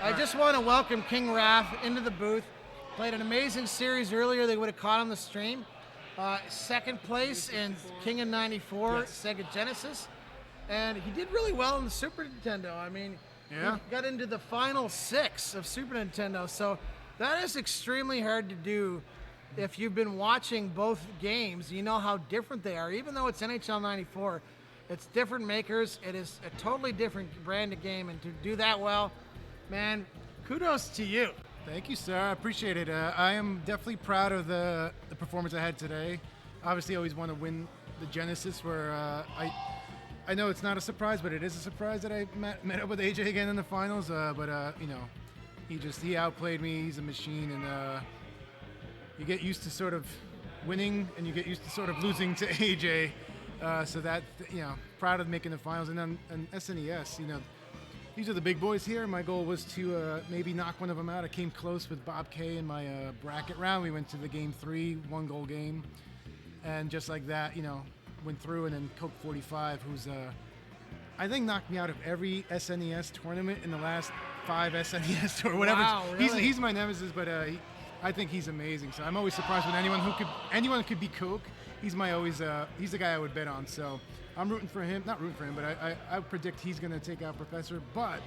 I just want to welcome King Raph into the booth. Played an amazing series earlier. They would have caught on the stream. Second place in King of 94, Sega Genesis. And he did really well in the Super Nintendo. I mean, he got into the final 6 of Super Nintendo. So that is extremely hard to do. If you've been watching both games, you know how different they are. Even though it's NHL 94, it's different makers. It is a totally different brand of game. And to do that well, man, kudos to you. Thank you, sir. I appreciate it. I am definitely proud of the performance I had today. Obviously, I always want to win the Genesis, where I know it's not a surprise, but it is a surprise that I met up with AJ again in the finals. You know, he outplayed me. He's a machine, and you get used to sort of winning, and you get used to sort of losing to AJ. So that, you know, proud of making the finals. And then SNES, you know, these are the big boys here. My goal was to maybe knock one of them out. I came close with Bob K in my bracket round. We went to the game 3, 1-goal game. And just like that, you know, went through. And then Coke 45, who's, I think, knocked me out of every SNES tournament in the last 5 SNES or whatever. Wow, really? He's my nemesis, but I think he's amazing. So I'm always surprised when anyone could be Coke. He's the guy I would bet on. So I'm rooting for him. Not rooting for him, but I predict he's going to take out Professor. But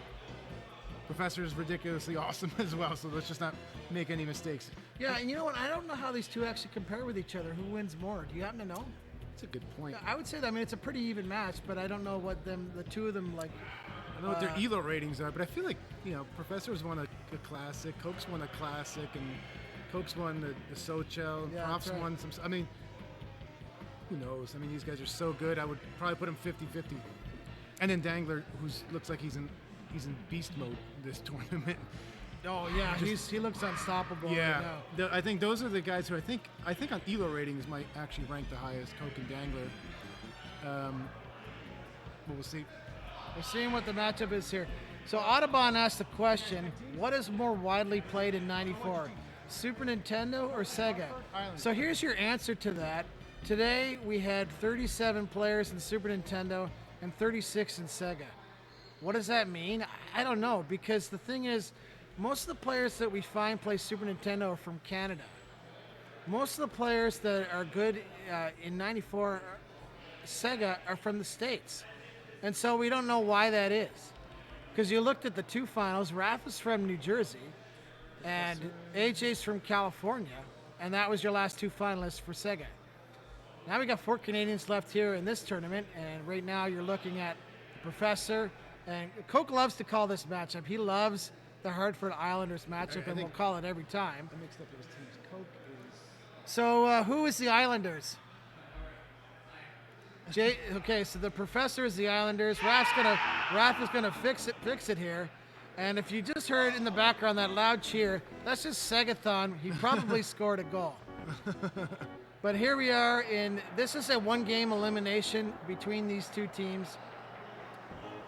Professor is ridiculously awesome as well. So let's just not make any mistakes. Yeah, and you know what? I don't know how these two actually compare with each other. Who wins more? Do you happen to know? That's a good point. I would say that. I mean, it's a pretty even match, but I don't know what the two of them like. I don't know what their ELO ratings are, but I feel like, you know, Professor's won a classic, Coke's won a classic, and Coke's won the Sochel, and Prof's won some. I mean, who knows? I mean, these guys are so good. I would probably put him 50-50. And then Dangler, who looks like he's in beast mode this tournament. Oh yeah, he looks unstoppable. Yeah, right now. I think those are the guys who I think on ELO ratings might actually rank the highest. Coke and Dangler. But we'll see. We're seeing what the matchup is here. So Audubon asked the question: what is more widely played in '94, Super Nintendo or Sega? So here's your answer to that. Today we had 37 players in Super Nintendo and 36 in Sega. What does that mean? I don't know, because the thing is, most of the players that we find play Super Nintendo are from Canada. Most of the players that are good in '94 Sega are from the States. And so we don't know why that is. Because you looked at the two finals, Raph is from New Jersey and AJ's from California, and that was your last two finalists for Sega. Now we got 4 Canadians left here in this tournament, and right now you're looking at the Professor, and Coke loves to call this matchup. He loves the Hartford Islanders matchup, and we'll call it every time. I mixed up those teams. Coke is... So who is the Islanders? Okay, so the Professor is the Islanders. Raph is gonna fix it here. And if you just heard in the background that loud cheer, that's just Segathon. He probably scored a goal. But here we are this is a 1-game elimination between these two teams.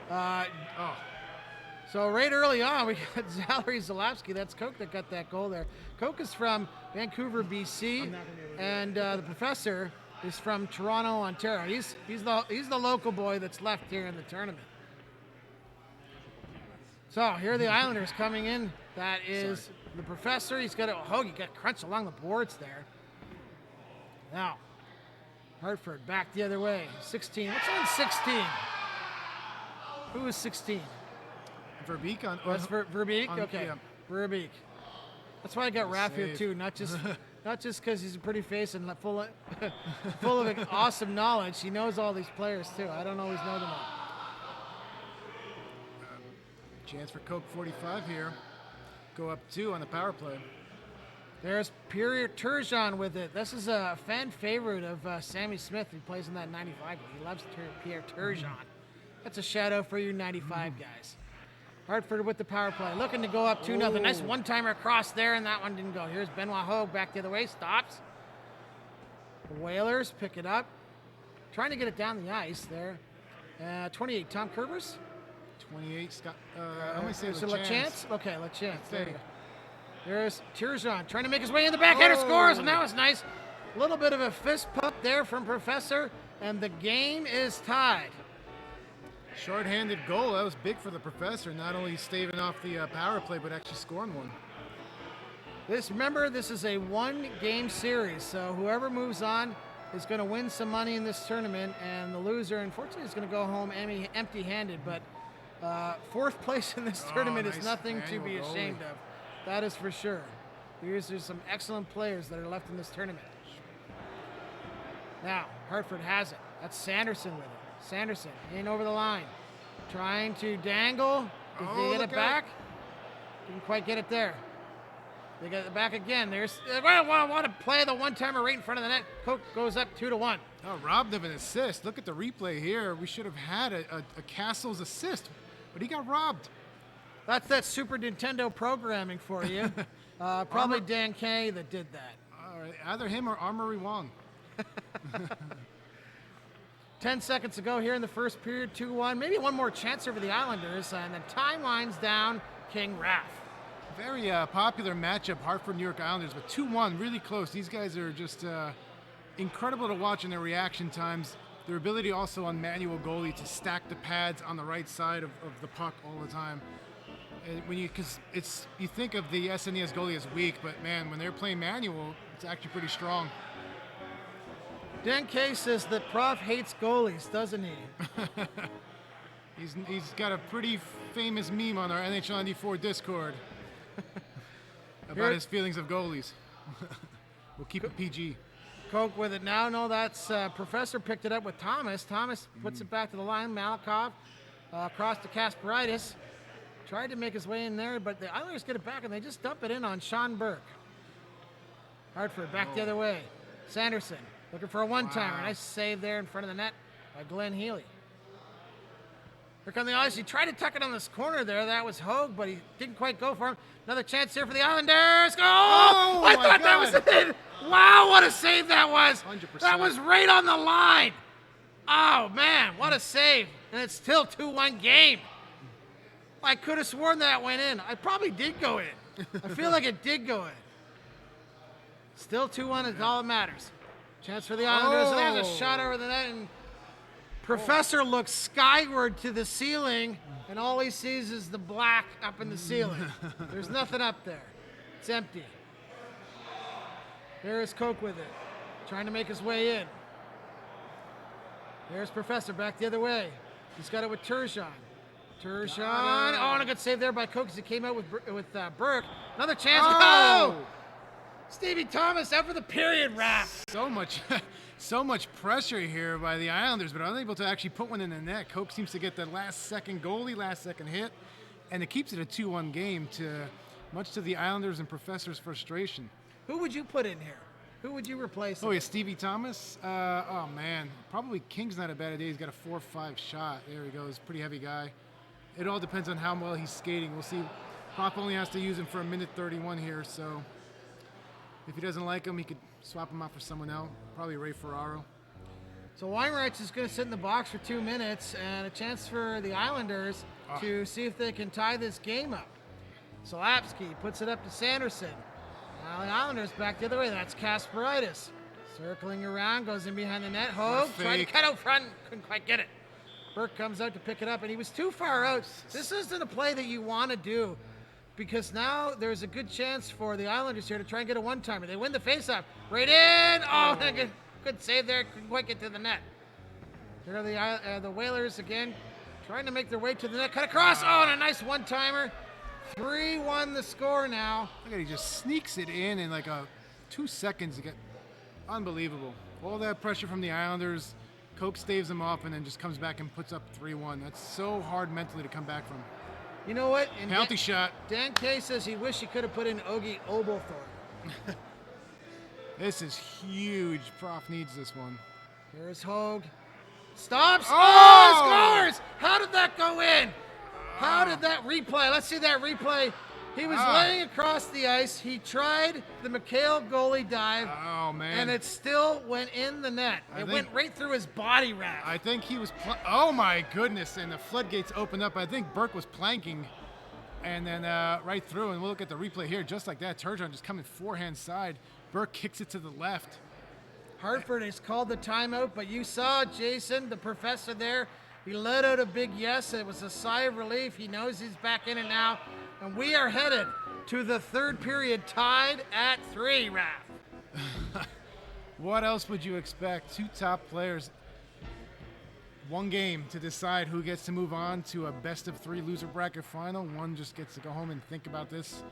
So right early on, we got Valery Zalapsky. That's Coke that got that goal there. Coke is from Vancouver, BC, and the Professor is from Toronto, Ontario. He's the local boy that's left here in the tournament. So here are the Islanders coming in. That is the Professor. He's got he got crunched along the boards there. Now, Hartford back the other way. 16. What's on 16? Who is 16? Verbeek on. That's Verbeek? Okay. Yeah. Verbeek. That's why I got Raph here too, not just because he's a pretty face and full of awesome knowledge. He knows all these players too. I don't always know them all. Chance for Coke 45 here. Go up 2 on the power play. There's Pierre Turgeon with it. This is a fan favorite of Sammy Smith, who plays in that 95. He loves Pierre Turgeon. That's a shout out for you 95 guys. Hartford with the power play, looking to go up 2-0. Nice one-timer across there, and that one didn't go. Here's Benoit Hogue back the other way, stops. The Whalers pick it up, trying to get it down the ice there. 28, Tom Kerbers. 28, Scott. I'm going to say LaChance. Okay, LaChance. There you go. There's Turgeon trying to make his way in the backhander, scores, and that was nice. A little bit of a fist pump there from Professor, and the game is tied. Short-handed goal. That was big for the professor. Not only staving off the power play, but actually scoring one. Remember, this is a one-game series, so whoever moves on is going to win some money in this tournament, and the loser, unfortunately, is going to go home empty-handed. But fourth place in this tournament is nothing to be ashamed of. That is for sure. There's some excellent players that are left in this tournament. Now, Hartford has it. That's Sanderson with it. Sanderson in over the line. Trying to dangle. Did they get it back? Didn't quite get it there. They get it back again. They want to play the one-timer right in front of the net. Coke goes up 2-1. Oh, robbed of an assist. Look at the replay here. We should have had a Castle's assist, but he got robbed. That's that Super Nintendo programming for you. Probably Dan Kay that did that. Either him or Armory Wong. 10 seconds to go here in the first period, 2-1. Maybe one more chance here for the Islanders, and then time winds down King Raph. Very popular matchup, Hartford New York Islanders, but 2-1, really close. These guys are just incredible to watch in their reaction times. Their ability also on manual goalie to stack the pads on the right side of the puck all the time. Because you think of the SNES goalie as weak, but man, when they're playing manual, it's actually pretty strong. Dan Kay says that Prof hates goalies, doesn't he? He's got a pretty famous meme on our NHL 94 Discord about his feelings of goalies. We'll keep it PG. Coke with it now. No, that's Professor picked it up with Thomas. Thomas puts it back to the line. Malikov across to Kasparaitis. Tried to make his way in there, but the Islanders get it back, and they just dump it in on Sean Burke. Hartford back the other way. Sanderson looking for a one-timer. Nice save there in front of the net by Glenn Healy. Here come the Islanders. He tried to tuck it on this corner there. That was Hogue, but he didn't quite go for him. Another chance here for the Islanders. Oh, I thought that was it. Wow, what a save that was. 100%. That was right on the line. Oh, man, what a save. And it's still 2-1 game. I could have sworn that went in. I probably did go in. I feel like it did go in. Still 2-1 is all that matters. Chance for the Islanders. And there's a shot over the net. And Professor looks skyward to the ceiling, and all he sees is the black up in the ceiling. There's nothing up there. It's empty. There is Coke with it, trying to make his way in. There's Professor back the other way. He's got it with Turgeon. Oh, and a good save there by Coke as he came out with Burke. Another chance. Oh! Stevie Thomas out for the period wrap. So much pressure here by the Islanders, but unable to actually put one in the net. Coke seems to get the last-second goalie, last-second hit, and it keeps it a 2-1 game, much to the Islanders and Professor's frustration. Who would you put in here? Who would you replace? Oh, yeah, Stevie Thomas? Oh, man. Probably King's not a bad idea. He's got a 4-5 shot. There he goes. Pretty heavy guy. It all depends on how well he's skating. We'll see. Pop only has to use him for a minute 31 here, so if he doesn't like him, he could swap him out for someone else. Probably Ray Ferraro. So Weinreich is going to sit in the box for 2 minutes, and a chance for the Islanders to see if they can tie this game up. Solapsky puts it up to Sanderson. Now the Islanders back the other way. That's Kasparaitis. Circling around, goes in behind the net. Hogue tried to cut out front, couldn't quite get it. Burke comes out to pick it up, and he was too far out. This isn't a play that you want to do, because now there's a good chance for the Islanders here to try and get a one-timer. They win the faceoff. Right in! Oh, good save there. Couldn't quite get to the net. Here are the Whalers again, trying to make their way to the net. Cut across. Oh, and a nice one-timer. 3-1 the score now. Look at he just sneaks it in like 2 seconds. Unbelievable. All that pressure from the Islanders. Coke staves him off and then just comes back and puts up 3-1. That's so hard mentally to come back from. You know what? Penalty shot. Dan Kay says he wished he could have put in Ogie Oglethorpe. This is huge. Prof needs this one. Here's Hogue. Stops. Oh, scores! How did that go in? How did that replay? Let's see that replay. He was laying across the ice. He tried the McHale goalie dive. Oh, man. And it still went in the net. It went right through his body wrap. I think he was, oh my goodness, and the floodgates opened up. I think Burke was planking and then right through, and we'll look at the replay here. Just like that, Turgeon just coming forehand side. Burke kicks it to the left. Hartford has called the timeout, but you saw Jason, the professor there, He let out a big yes. It was a sigh of relief. He knows he's back in it now. And we are headed to the third period, tied at 3, Raph. What else would you expect? Two top players, one game to decide who gets to move on to a best-of-3 loser bracket final. One just gets to go home and think about this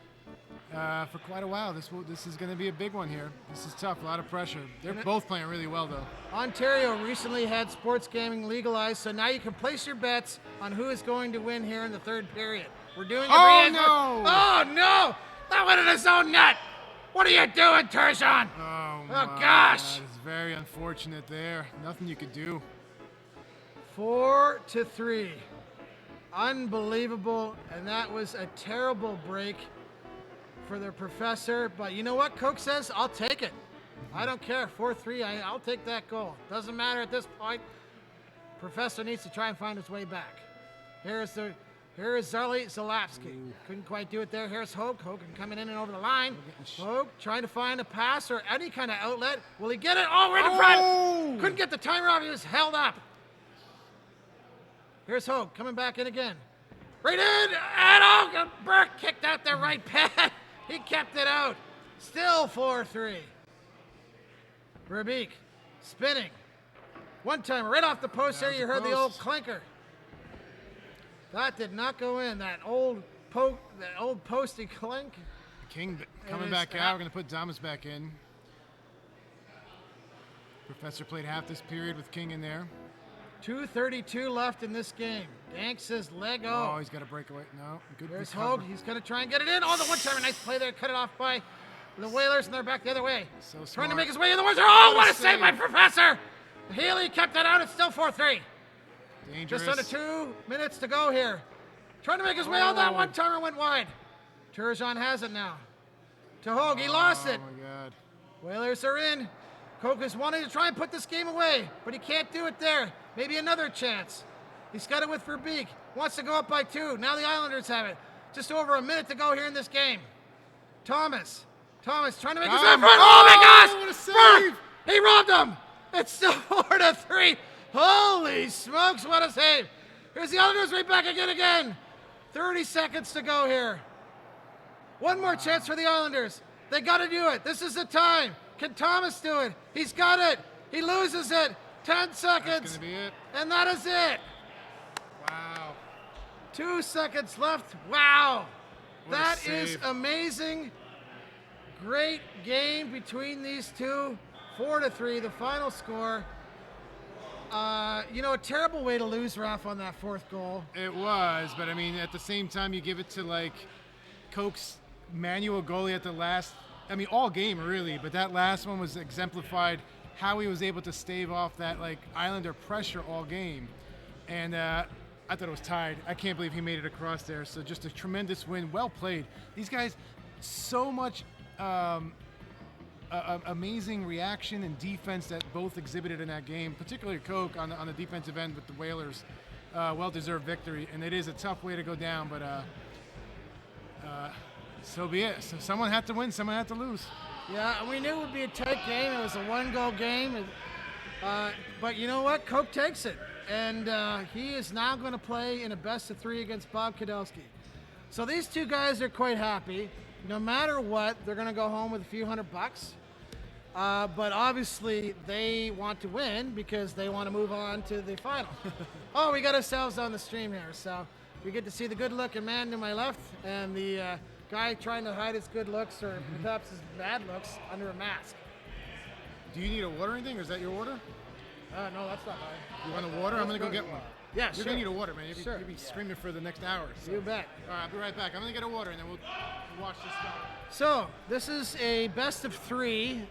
for quite a while. This is going to be a big one here. This is tough, a lot of pressure. They're both playing really well, though. Ontario recently had sports gaming legalized, so now you can place your bets on who is going to win here in the third period. We're doing a Oh, no! Oh, no! That went in his own net! What are you doing, Tershon? Oh, gosh! It's very unfortunate there. Nothing you could do. 4-3. Unbelievable, and that was a terrible break for their professor. But you know what? Coke says, I'll take it. I don't care. 4-3, I'll take that goal. Doesn't matter at this point. Professor needs to try and find his way back. Here is Zarly Zalapsky. Couldn't quite do it there. Here's Hogan. Hogan coming in and over the line. Hogan trying to find a pass or any kind of outlet. Will he get it? Oh, right in front. Couldn't get the timer off. He was held up. Here's Hogue coming back in again. Right in, and Burke kicked out the right pad. He kept it out. Still 4-3. Verbeek spinning. One timer right off the post there. You heard the old clinker. That did not go in. That old posty clink. King coming back out. We're going to put Thomas back in. Professor played half this period with King in there. 2:32 left in this game. Dank says leg go. Oh, he's got a breakaway. No, good. There's Hogue. He's going to try and get it in. Oh, the one timer. Nice play there. Cut it off by the Whalers, and they're back the other way. So smart. Trying to make his way in the ones. Oh, what a save by Professor. Healy kept it out. It's still 4-3. Dangerous. Just under 2 minutes to go here. Trying to make his way. Oh, that one timer went wide. Turgeon has it now. To Hogue. He lost it. Oh, my God. Whalers are in. Coke is wanting to try and put this game away, but he can't do it there. Maybe another chance. He's got it with Verbeek. Wants to go up by 2. Now the Islanders have it. Just over a minute to go here in this game. Thomas trying to make his way in front. Oh my gosh! What a save! He robbed him. It's still 4-3. Holy smokes, what a save. Here's the Islanders right back again. 30 seconds to go here. One more chance for the Islanders. They got to do it. This is the time. Can Thomas do it? He's got it. He loses it. 10 seconds. That's gonna be it. And that is it. Wow. 2 seconds left. Wow. What a That save. is amazing. Great game between these two. 4-3, the final score. A terrible way to lose, Ralph, on that fourth goal. It was, but I mean, at the same time, you give it to like Coke's manual goalie at the last. I mean, all game really, but that last one was exemplified how he was able to stave off that like Islander pressure all game, and I thought it was tied. I can't believe he made it across there. So just a tremendous win, well played. These guys, so much amazing reaction and defense that both exhibited in that game, particularly Coke on the defensive end with the Whalers. Well-deserved victory, and it is a tough way to go down, but so be it. So someone had to win, someone had to lose. Yeah, and we knew it would be a tight game. It was a one-goal game. But you know what? Coke takes it. And he is now going to play in a best-of-3 against Bob Kudelski. So these two guys are quite happy. No matter what, they're going to go home with a few $100. But obviously, they want to win because they want to move on to the final. Oh, we got ourselves on the stream here. So we get to see the good-looking man to my left and the guy trying to hide his good looks or perhaps his bad looks under a mask. Do you need a water or anything, or is that your order? No, that's not mine. You want a water? I'm going to go get one. Yeah, You're sure. going to need a water, man. You'll be Sure. screaming for the next hour. So. You bet. All right, I'll be right back. I'm going to get a water, and then we'll watch this stuff. So, this is a best-of-3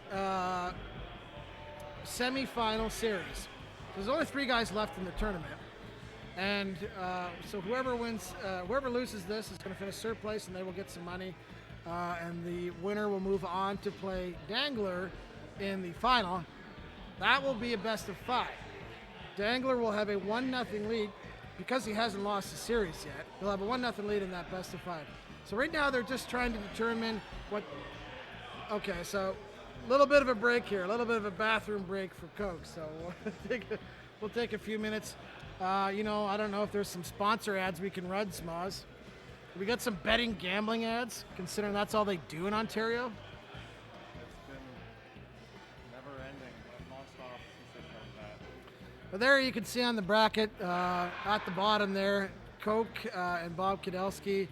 semi-final series. There's only 3 guys left in the tournament. And so whoever loses this is going to finish third place, and they will get some money. And the winner will move on to play Dangler in the final. That will be a best-of-5. Dangler will have a 1-0 lead because he hasn't lost the series yet. He'll have a 1-0 lead in that best-of-5. So right now they're just trying to determine what. Okay, so a little bit of a break here, a little bit of a bathroom break for Coke. So we'll take a few minutes. You know, I don't know if there's some sponsor ads we can run, Smoz. We got some betting gambling ads, considering that's all they do in Ontario. It's been never ending, non-stop since they started that. But there you can see on the bracket at the bottom there, Coke and Bob Kudelski.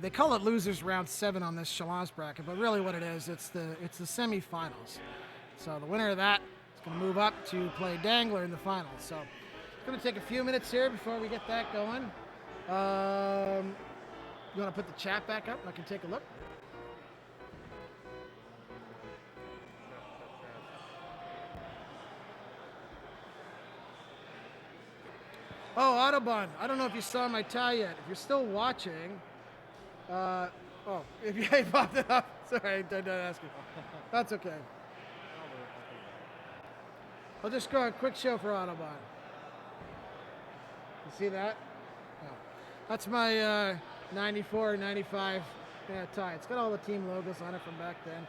They call it losers round 7 on this Chalons bracket, but really what it is, it's the semifinals. So the winner of that is going to move up to play Dangler in the finals. So it's going to take a few minutes here before we get that going. You want to put the chat back up? I can take a look. Oh, Autobahn. I don't know if you saw my tie yet. If you're still watching, if you popped it up. Sorry, I didn't ask you. That's okay. I'll just go a quick show for Autobahn. You see that? No. That's my 94, 95 tie. It's got all the team logos on it from back then.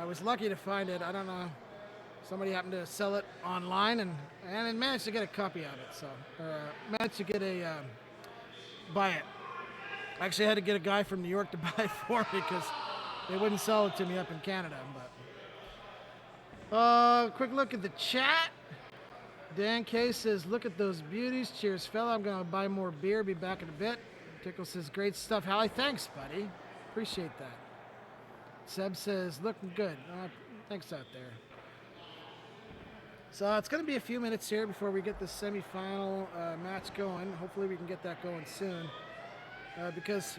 I was lucky to find it. I don't know. Somebody happened to sell it online and I managed to get a copy of it. So managed to get buy it. I actually had to get a guy from New York to buy it for me because they wouldn't sell it to me up in Canada. But quick look at the chat. Dan K says, "Look at those beauties. Cheers, fella. I'm gonna buy more beer. Be back in a bit." Tickle says, "Great stuff, Hallie. Thanks, buddy. Appreciate that." Seb says, "Looking good." Thanks out there. So it's going to be a few minutes here before we get the semifinal match going. Hopefully we can get that going soon. Because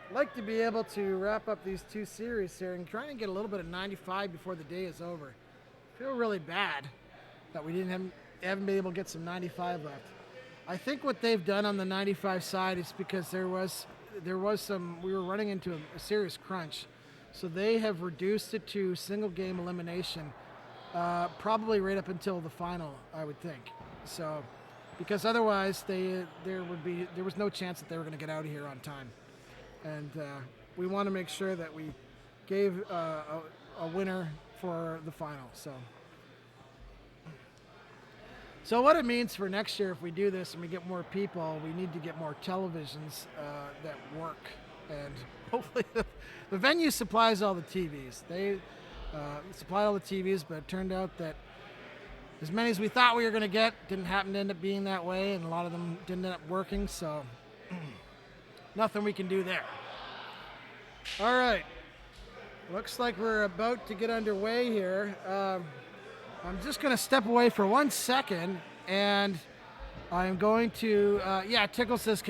I'd like to be able to wrap up these two series here and try and get a little bit of 95 before the day is over. I feel really bad that we haven't been able to get some 95 left. I think what they've done on the 95 side is because we were running into a serious crunch. So they have reduced it to single game elimination. Probably right up until the final, I would think. So, because otherwise there was no chance that they were going to get out of here on time, and we want to make sure that we gave a winner for the final. So what it means for next year, if we do this and we get more people, we need to get more televisions that work, and hopefully the venue supplies all the TVs. They supplied all the TVs, but it turned out that as many as we thought we were going to get didn't happen to end up being that way, and a lot of them didn't end up working, so nothing we can do there. All right. Looks like we're about to get underway here. I'm just going to step away for 1 second, and I'm going to, Tickle says,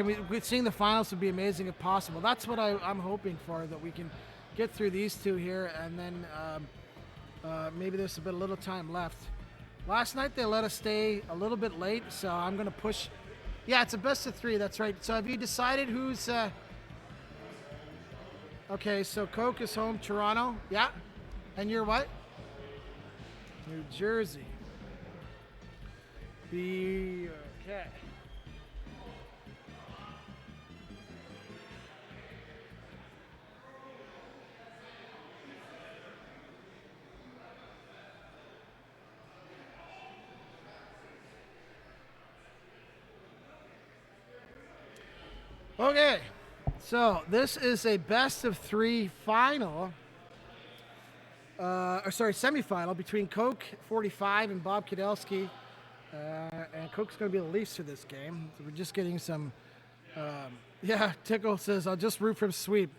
seeing the finals would be amazing if possible. That's what I'm hoping for, that we can get through these two here, and then maybe there's a little time left. Last night they let us stay a little bit late, so I'm going to push. Yeah, it's a best of 3, that's right. So have you decided who's... Okay, so Coke is home, Toronto. Yeah? And you're what? New Jersey. Okay. Okay, so this is a best of 3 final, semifinal between Coke 45 and Bob Kudelski, and Coke's going to be the Leafs for this game. So we're just getting some. Tickle says I'll just root for sweep.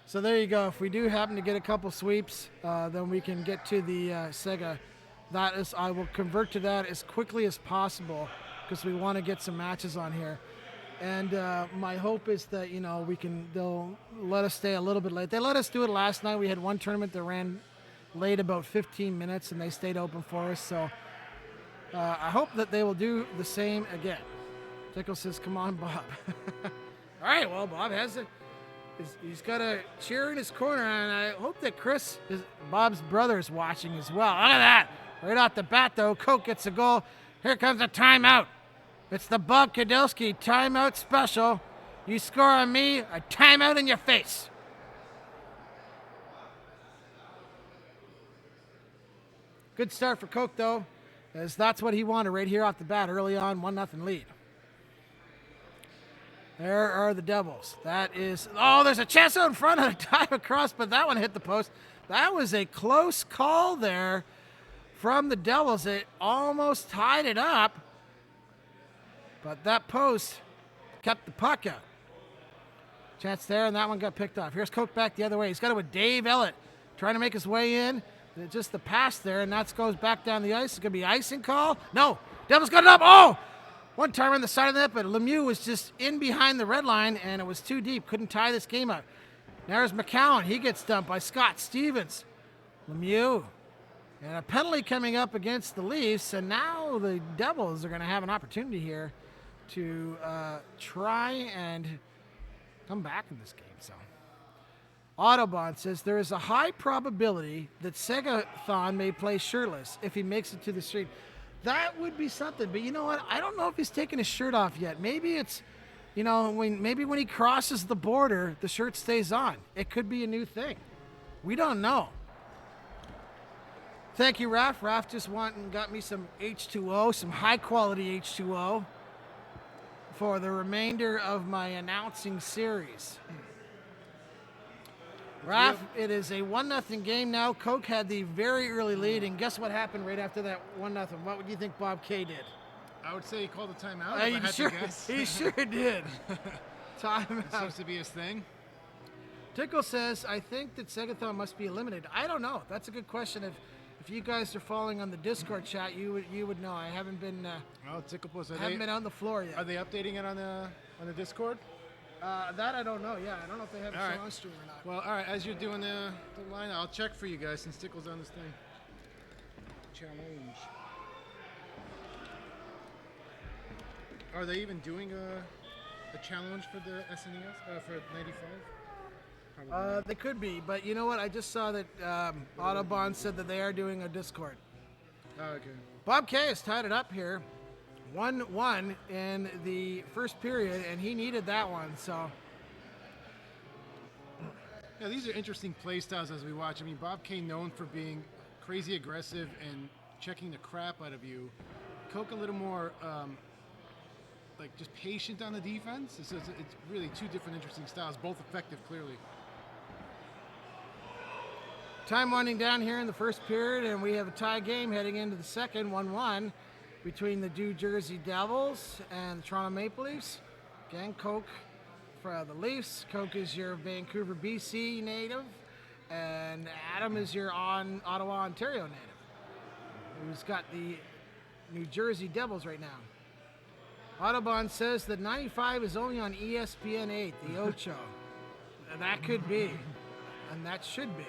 So there you go. If we do happen to get a couple sweeps, then we can get to the Sega. I will convert to that as quickly as possible because we want to get some matches on here. And my hope is that, they'll let us stay a little bit late. They let us do it last night. We had one tournament that ran late about 15 minutes, and they stayed open for us. So I hope that they will do the same again. Tickle says, "Come on, Bob." All right, well, Bob he's got a cheer in his corner, and I hope that Chris, Bob's brother, is watching as well. Look at that. Right off the bat, though, Coke gets a goal. Here comes a timeout. It's the Bob Kudelski timeout special. You score on me, a timeout in your face. Good start for Coke, though, as that's what he wanted right here off the bat, early on, 1-0 lead. There are the Devils. That is, oh, there's a chance out in front of a dive across, but that one hit the post. That was a close call there from the Devils. It almost tied it up, but that post kept the puck out. Chance there, and that one got picked off. Here's Coke back the other way. He's got it with Dave Ellett, trying to make his way in. Just the pass there, and that goes back down the ice. It's going to be icing call. No, Devils got it up. Oh! One time on the side of the net, but Lemieux was just in behind the red line, and it was too deep. Couldn't tie this game up. There's McCowan. He gets dumped by Scott Stevens. Lemieux. And a penalty coming up against the Leafs, and now the Devils are going to have an opportunity here to try and come back in this game. So, Autobahn says there is a high probability that Segathon may play shirtless if he makes it to the street. That would be something, but you know what? I don't know if he's taking his shirt off yet. Maybe it's, maybe when he crosses the border, the shirt stays on. It could be a new thing. We don't know. Thank you, Raph. Raph just went and got me some H2O, some high-quality H2O for the remainder of my announcing series. Raph, it is a 1-0 game now. Coke had the very early lead, and guess what happened right after that 1-0? What would you think Bob K did? I would say he called a timeout. If I had to guess. He sure did. Timeout. It seems to be his thing. Tickle says, I think that Segathon must be eliminated. I don't know. That's a good question. If you guys are following on the Discord chat, you would know. I haven't been. Tickle Plus. Haven't been on the floor yet. Are they updating it on the Discord? That I don't know. Yeah, I don't know if they have it on stream or not. Well, all right. As you're doing the line, I'll check for you guys since Tickle's on this thing. Challenge. Are they even doing a challenge for the SNES for '95? They could be, but you know what? I just saw that Autobahn said that they are doing a Discord. Oh, okay. Bob K has tied it up here. 1-1 in the first period, and he needed that one, so. Yeah, these are interesting play styles as we watch. I mean, Bob K known for being crazy aggressive and checking the crap out of you. Coke a little more, just patient on the defense. It's really two different interesting styles, both effective, clearly. Time winding down here in the first period, and we have a tie game heading into the second, 1-1. Between the New Jersey Devils and the Toronto Maple Leafs. Again, Coke for the Leafs. Coke is your Vancouver, BC native, and Adam is your Ottawa, Ontario native, who's got the New Jersey Devils right now. Autobahn says that 95 is only on ESPN 8, the Ocho. And that could be, and that should be.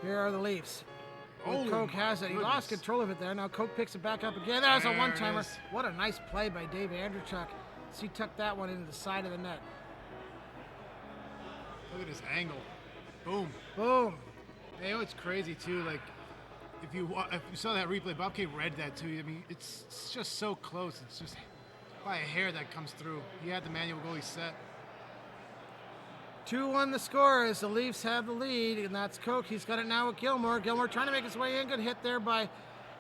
Here are the Leafs. Coke has it. He lost control of it there. Now Coke picks it back up again. There's a one-timer. What a nice play by Dave Andrechuk. He tucked that one into the side of the net. Look at his angle. Boom. Boom. Hey, it's crazy too. Like, if you saw that replay, Bob K read that too. I mean, it's just so close. It's just by a hair that comes through. He had the manual goalie set. 2-1 the score as the Leafs have the lead, and that's Coke. He's got it now with Gilmore. Gilmore trying to make his way in. Good hit there by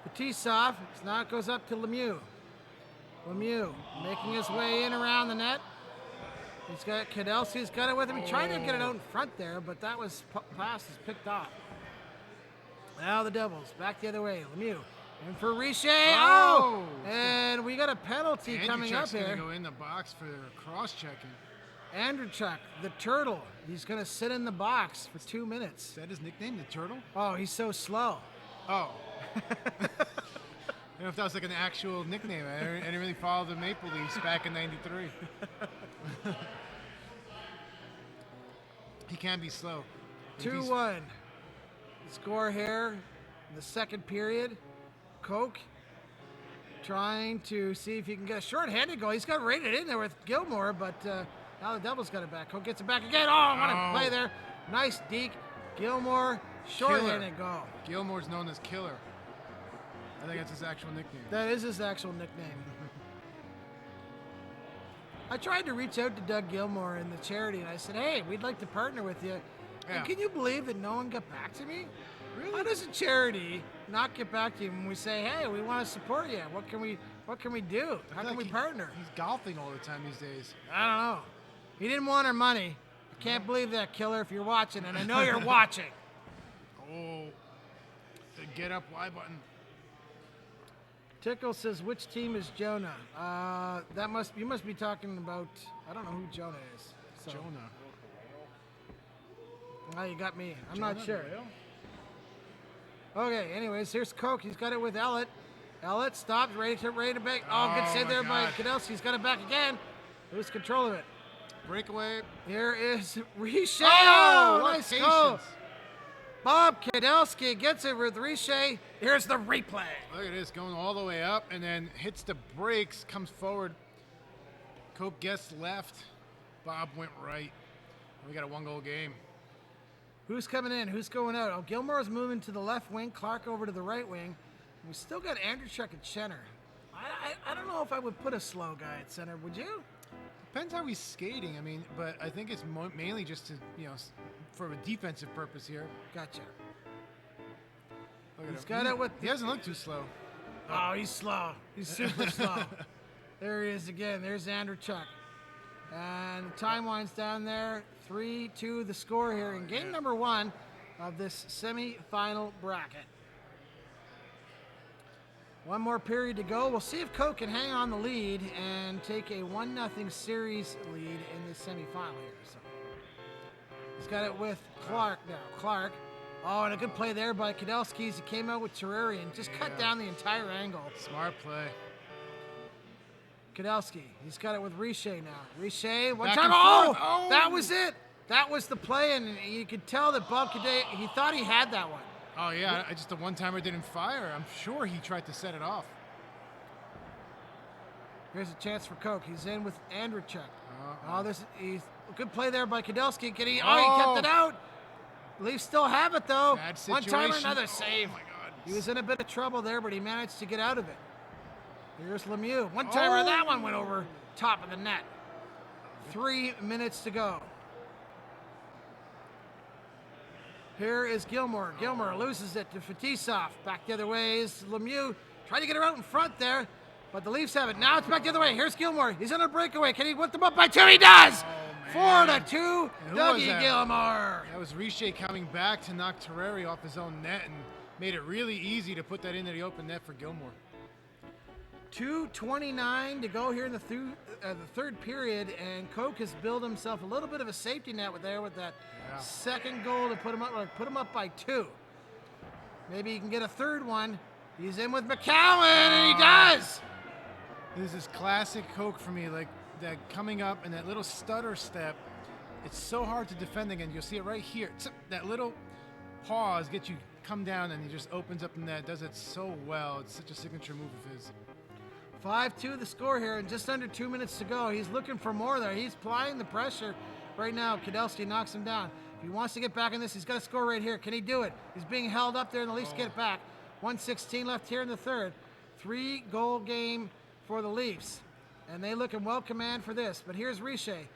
Fetisov. Now it goes up to Lemieux. Lemieux making his way in around the net. He's got Kadelski's got it with him. He tried to get it out in front there, but that was pass is picked off. Now the Devils back the other way. Lemieux and for Richer. Oh! And we got a penalty coming up here. Gonna go in the box for cross-checking. Andrechuk, the Turtle. He's going to sit in the box for 2 minutes. Is that his nickname, the Turtle? Oh, he's so slow. Oh. I don't know if that was like an actual nickname. I didn't really follow the Maple Leafs back in '93. He can be slow. 2-1. The score here in the second period. Coke trying to see if he can get a short-handed goal. He's got rated in there with Gilmore, but now the Devils got it back. Coke gets it back again. Oh, what a play there. Nice deke. Gilmore, short-handed goal. Gilmore's known as Killer. I think that's his actual nickname. That is his actual nickname. I tried to reach out to Doug Gilmore in the charity, and I said, hey, we'd like to partner with you. Yeah. And can you believe that no one got back to me? Really? How does a charity not get back to you when we say, hey, we want to support you? What can we What can we do? How can we partner? He's golfing all the time these days. I don't know. He didn't want our money. I can't believe that, Killer, if you're watching, and I know you're watching. Oh, the get up Y button. Tickle says, which team is Jonah? You must be talking about, I don't know who Jonah is. So. Jonah. Oh, you got me. I'm Jonah not sure. Real? Okay, anyways, here's Coke. He's got it with Ellett. Ellett stops, ready to back. Oh, good save my there by God. Kadelski. He's got it back again. Lose control of it. Breakaway. Here is Riche. Oh, what nice patience. goal. Bob Kadelski gets it with Riche. Here's the replay. Look at this, going all the way up and then hits the brakes, comes forward. Cope gets left. Bob went right. We got a 1-goal game. Who's coming in? Who's going out? Oh, Gilmore's moving to the left wing. Clark over to the right wing. We still got Andrewchuk at center. I don't know if I would put a slow guy at center. Would you? Depends how he's skating. I mean, but I think it's mainly just to, for a defensive purpose here. Gotcha. Look at He's him. got it with. He doesn't look too slow. Oh, he's slow. He's super slow. There he is again. There's Andrewchuk. And the time winds down there. 3-2 the score here in game number 1 of this semi-final bracket. One more period to go. We'll see if Coke can hang on the lead and take a 1-0 series lead in the semi-final here. So he's got it with Clark now. Clark. Oh, and a good play there by Kadelski as he came out with Terrari and just cut down the entire angle. Smart play. Kadelski. He's got it with Riche now. Riche, one Back time. and Oh, forth. Oh! that was it. That was the play, and you could tell that Bob Cadet, he thought he had that one. Oh, yeah. I just the one-timer didn't fire. I'm sure he tried to set it off. Here's a chance for Coke. He's in with Andrewchuk. He's a good play there by Kadelski. He kept it out. Leafs still have it, though. Bad One timer, situation. another save. Oh, my God. He was in a bit of trouble there, but he managed to get out of it. Here's Lemieux. One timer, and that one went over top of the net. 3 minutes to go. Here is Gilmore. Gilmore loses it to Fetisov. Back the other way is Lemieux. Trying to get her out in front there, but the Leafs have it. Now it's back the other way. Here's Gilmore. He's on a breakaway. Can he whip them up by 2? He does! 4-2, Dougie Gilmore. That was Riche coming back to knock Terrari off his own net and made it really easy to put that into the open net for Gilmore. 2:29 to go here in the third period, and Coke has built himself a little bit of a safety net with that second goal to put him up by 2. Maybe he can get a third one. He's in with McCowan, and he does. This is classic Coke for me, like that coming up and that little stutter step. It's so hard to defend again. You'll see it right here. That little pause gets you come down, and he just opens up the net. Does it so well. It's such a signature move of his. 5-2 the score here, and just under 2 minutes to go. He's looking for more there. He's applying the pressure right now. Kadelski knocks him down. If he wants to get back in this, he's got to score right here. Can he do it? He's being held up there, and the Leafs get it back. 1:16 left here in the third. 3-goal game for the Leafs, and they look in well command for this. But here's Riche.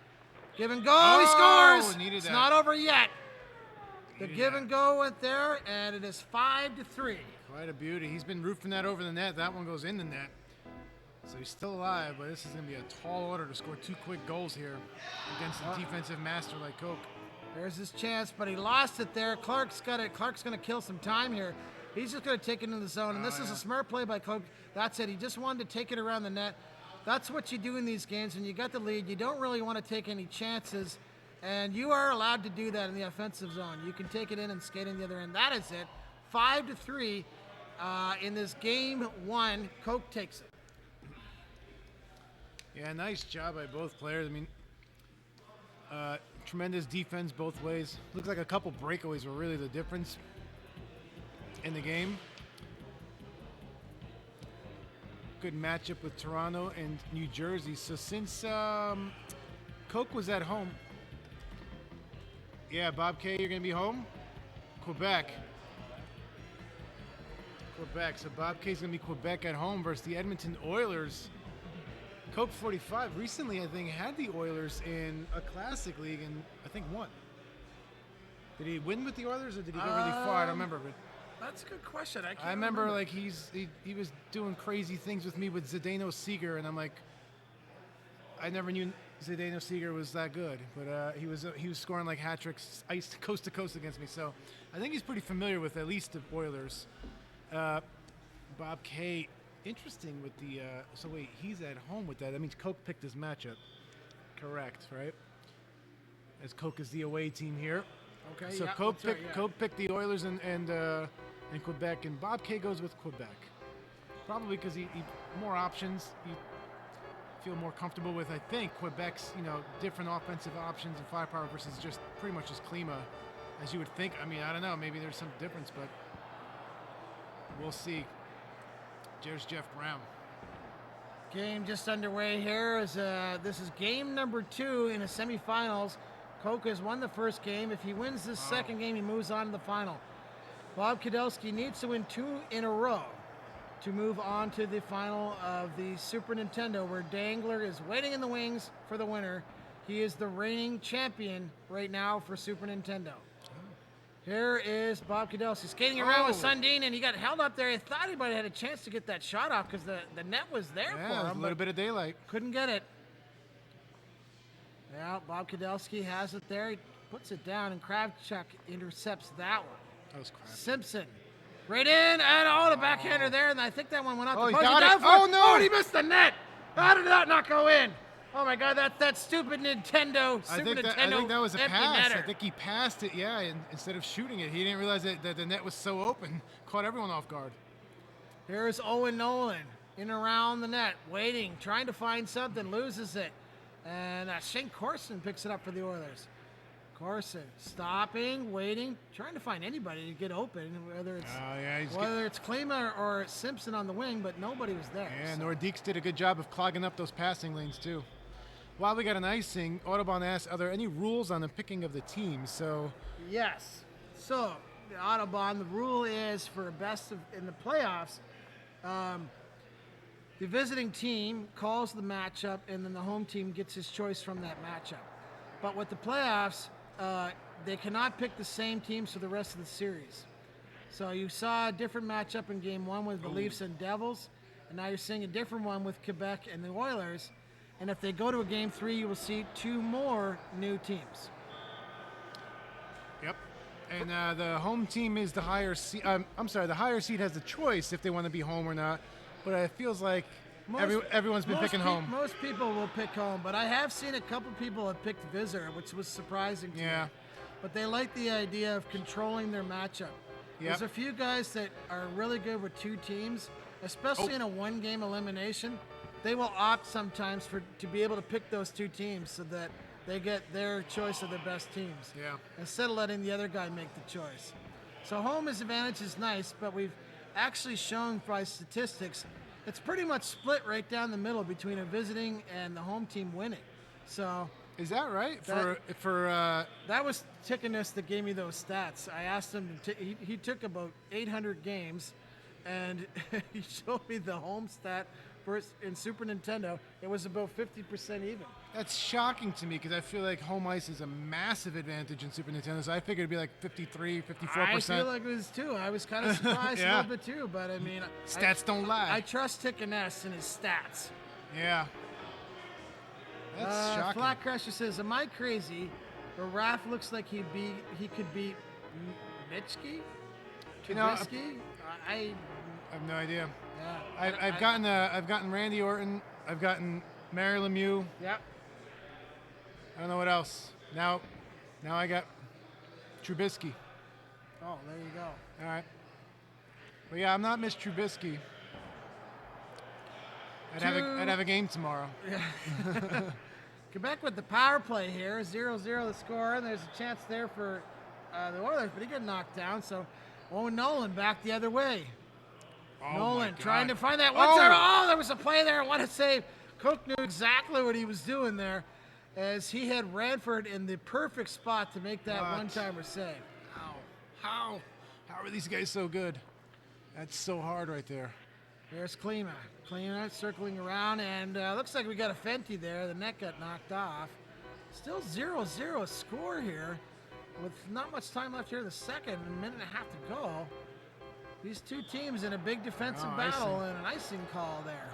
Give and go. He scores. It's not over yet. The give and go went there, and it is 5-3. Quite a beauty. He's been roofing that over the net. That one goes in the net. So he's still alive, but this is going to be a tall order to score 2 quick goals here against a defensive master like Coke. There's his chance, but he lost it there. Clark's got it. Clark's going to kill some time here. He's just going to take it into the zone, and this is a smart play by Coke. That's it. He just wanted to take it around the net. That's what you do in these games. When you got the lead, you don't really want to take any chances, and you are allowed to do that in the offensive zone. You can take it in and skate in the other end. That is it. 5-3 in this game 1. Coke takes it. Yeah, nice job by both players. I mean, tremendous defense both ways. Looks like a couple breakaways were really the difference in the game. Good matchup with Toronto and New Jersey. So since Coke was at home, yeah, Bob K, you're going to be home? Quebec. So Bob K's going to be Quebec at home versus the Edmonton Oilers. Coke 45 recently, I think, had the Oilers in a classic league and I think won. Did he win with the Oilers or did he go really far? I don't remember. But That's a good question. I can't I remember like he was doing crazy things with me with Zdeno Seeger, and I'm like, I never knew Zdeno Seeger was that good, but he was scoring like hat tricks, ice coast to coast against me. So I think he's pretty familiar with at least the Oilers. Bob K, interesting with the. So wait, he's at home with that. That means Coke picked his matchup. Correct, right? As Coke is the away team here. Okay. So yeah, Cope that's right, picked yeah. Cope picked the Oilers and Quebec, and Bob K goes with Quebec. Probably because he more options. You feel more comfortable with, I think, Quebec's different offensive options and firepower versus just pretty much just Klima, as you would think. I mean, I don't know. Maybe there's some difference, but we'll see. There's Jeff Brown. Game just underway here. This is game number 2 in the semifinals. Coke has won the first game. If he wins this second game, he moves on to the final. Bob Kudelski needs to win 2 in a row to move on to the final of the Super Nintendo, where Dangler is waiting in the wings for the winner. He is the reigning champion right now for Super Nintendo. Here is Bob Kudelski skating around with Sundin, and he got held up there. I thought he might have had a chance to get that shot off because the net was there for him. A little bit of daylight. Couldn't get it. Yeah, Bob Kudelski has it there. He puts it down, and Kravchuk intercepts that one. That was crap. Simpson. Right in, and the backhander there, and I think that one went out Oh, the he post. got it. Down for Oh, no. Oh, and he missed the net. How did that not go in? Oh, my God, that stupid Nintendo, I Super think Nintendo that was a empty pass. netter. I think he passed it, instead of shooting it. He didn't realize that the net was so open. Caught everyone off guard. Here's Owen Nolan in around the net, waiting, trying to find something, loses it. And Shane Corson picks it up for the Oilers. Corson stopping, waiting, trying to find anybody to get open, whether it's Klima or Simpson on the wing, but nobody was there. Yeah, Nordiques did a good job of clogging up those passing lanes too. While we got an icing, Audubon asked, are there any rules on the picking of the teams? So Yes. So, the Audubon, the rule is for in the playoffs, the visiting team calls the matchup, and then the home team gets his choice from that matchup. But with the playoffs, they cannot pick the same teams for the rest of the series. So you saw a different matchup in Game 1 with the Leafs and Devils, and now you're seeing a different one with Quebec and the Oilers. And if they go to a Game 3, you will see 2 more new teams. Yep. And the home team is the higher seed. The higher seed has the choice if they want to be home or not. But it feels like everyone's been picking home. Most people will pick home, but I have seen a couple people have picked Visitor, which was surprising to me. But they like the idea of controlling their matchup. There's a few guys that are really good with 2 teams, especially in a 1-game elimination. They will opt sometimes to be able to pick those 2 teams so that they get their choice of their best teams. Instead of letting the other guy make the choice. So home advantage is nice, but we've actually shown by statistics it's pretty much split right down the middle between a visiting and the home team winning. So is that right? That was Tickiness that gave me those stats. I asked him he took about 800 games, and he showed me the home stat in Super Nintendo. It was about 50% even. That's shocking to me because I feel like home ice is a massive advantage in Super Nintendo. So I figured it'd be like 53, 54%. I feel like it was too. I was kind of surprised a little bit too, but I mean, stats don't lie. I trust Tickiness and his stats. Yeah. That's shocking. Flat Crusher says, "Am I crazy? But Raph looks like he could beat Mitchke, Trubisky." I have no idea. Yeah. I've gotten Randy Orton. I've gotten Mary Lemieux. Yep. I don't know what else. Now I got Trubisky. Oh, there you go. All right. But yeah, I'm not Miss Trubisky. I'd have a game tomorrow. Yeah. Quebec with the power play here, 0-0 the score, and there's a chance there for the Oilers, but he got knocked down. So Owen Nolan back the other way. Nolan trying to find that one time. Oh, there was a play there. What a save. Cook knew exactly what he was doing there, as he had Radford in the perfect spot to make that one-timer save. How are these guys so good? That's so hard right there. There's Klima. Klima circling around, and looks like we got a Fenty there. The net got knocked off. Still 0-0 score here with not much time left here in the second, a minute and a half to go. These two teams in a big defensive Oh, battle icing. and an icing call there.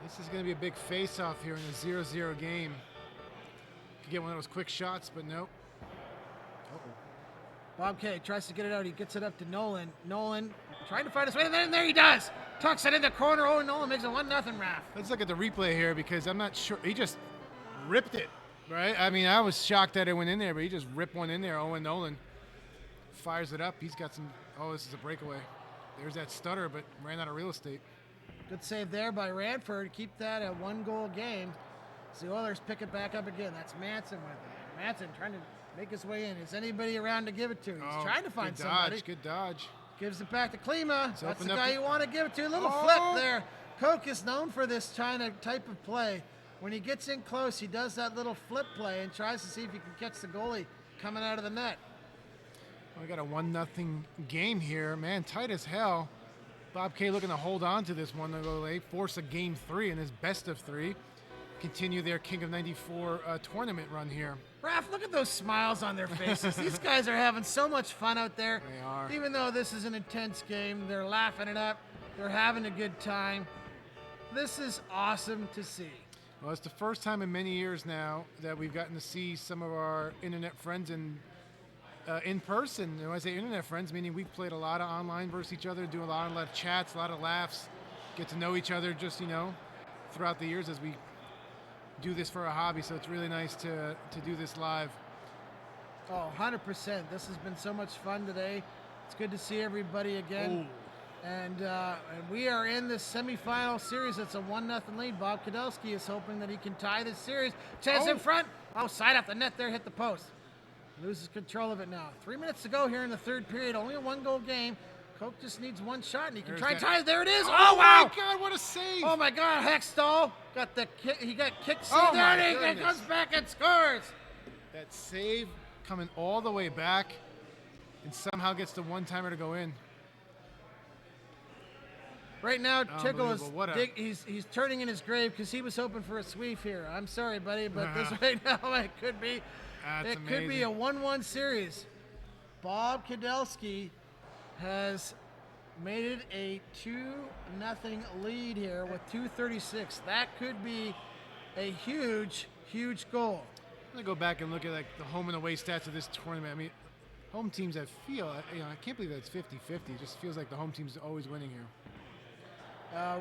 This is going to be a big face-off here in a 0-0 game. Could get one of those quick shots, but nope. Bob K tries to get it out. He gets it up to Nolan. Nolan trying to find his way, and there he does. Tucks it in the corner. Oh, Nolan makes it 1-0, Raph. Let's look at the replay here because I'm not sure. He just ripped it, right? I mean, I was shocked that it went in there, but he just ripped one in there. Owen Nolan fires it up. He's got some. Oh, this is a breakaway. There's that stutter, but ran out of real estate. Good save there by Ranford. Keep that a 1-goal game. So the Oilers pick it back up again. That's Manson with it. Manson trying to make his way in. Is anybody around to give it to? He's trying to find good somebody. Dodge, good dodge. Gives it back to Klima. That's the opened up guy to- you want to give it to. A little Oh! flip there. Koch is known for this type of play. When he gets in close, he does that little flip play and tries to see if he can catch the goalie coming out of the net. We got a 1-0 game here. Man, tight as hell. Bob K looking to hold on to this one to go late, force a game 3 in his best of 3. Continue their King of 94 tournament run here. Raph, look at those smiles on their faces. These guys are having so much fun out there. They are. Even though this is an intense game, they're laughing it up. They're having a good time. This is awesome to see. Well, it's the first time in many years now that we've gotten to see some of our internet friends in person. And when I say internet friends, meaning we've played a lot of online versus each other, do a lot of chats, a lot of laughs, get to know each other just, throughout the years as we do this for a hobby. So it's really nice to do this live. Oh, 100%. This has been so much fun today. It's good to see everybody again. And we are in the semifinal series. It's a 1-0 lead. Bob Kudelski is hoping that he can tie this series. Chance in front. Oh, side off the net there, hit the post. Loses control of it now. 3 minutes to go here in the third period. Only a 1-goal game. Koch just needs one shot, and he can There's try and that- tie it. There it is. Oh, Oh, wow. my God, what a save! Oh, my God. Hextall got the kick. He got kicked. Oh, there my and he goodness. comes back and scores. That save coming all the way back and somehow gets the one-timer to go in. Right now, Tickle is Unbelievable. What a- he's turning in his grave because he was hoping for a sweep here. I'm sorry, buddy, but this right now it could be That's could be a amazing. 1-1 series. Bob Kudelski has made it a 2-0 lead here with 2:36. That could be a huge, huge goal. I'm gonna go back and look at the home and away stats of this tournament. I mean, home teams I can't believe that it's 50-50. It just feels like the home team's always winning here.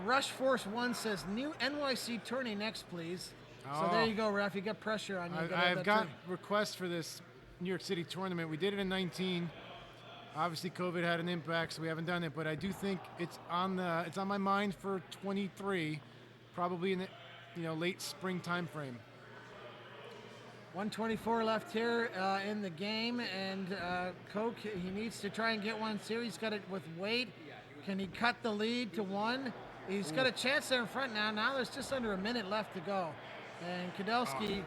Rush Force 1 says, new NYC tourney next, please. So Oh. there you go, Raf. You got pressure on you. You gotta have I've that got tourney. requests for this New York City tournament. We did it in 19. Obviously, COVID had an impact, so we haven't done it. But I do think it's on my mind for 23, probably in the late spring time frame. 124 left here in the game, and Koch, he needs to try and get one series. He's got it with Wade. Can he cut the lead to 1? He's got a chance there in front now. Now there's just under a minute left to go. And Kudelski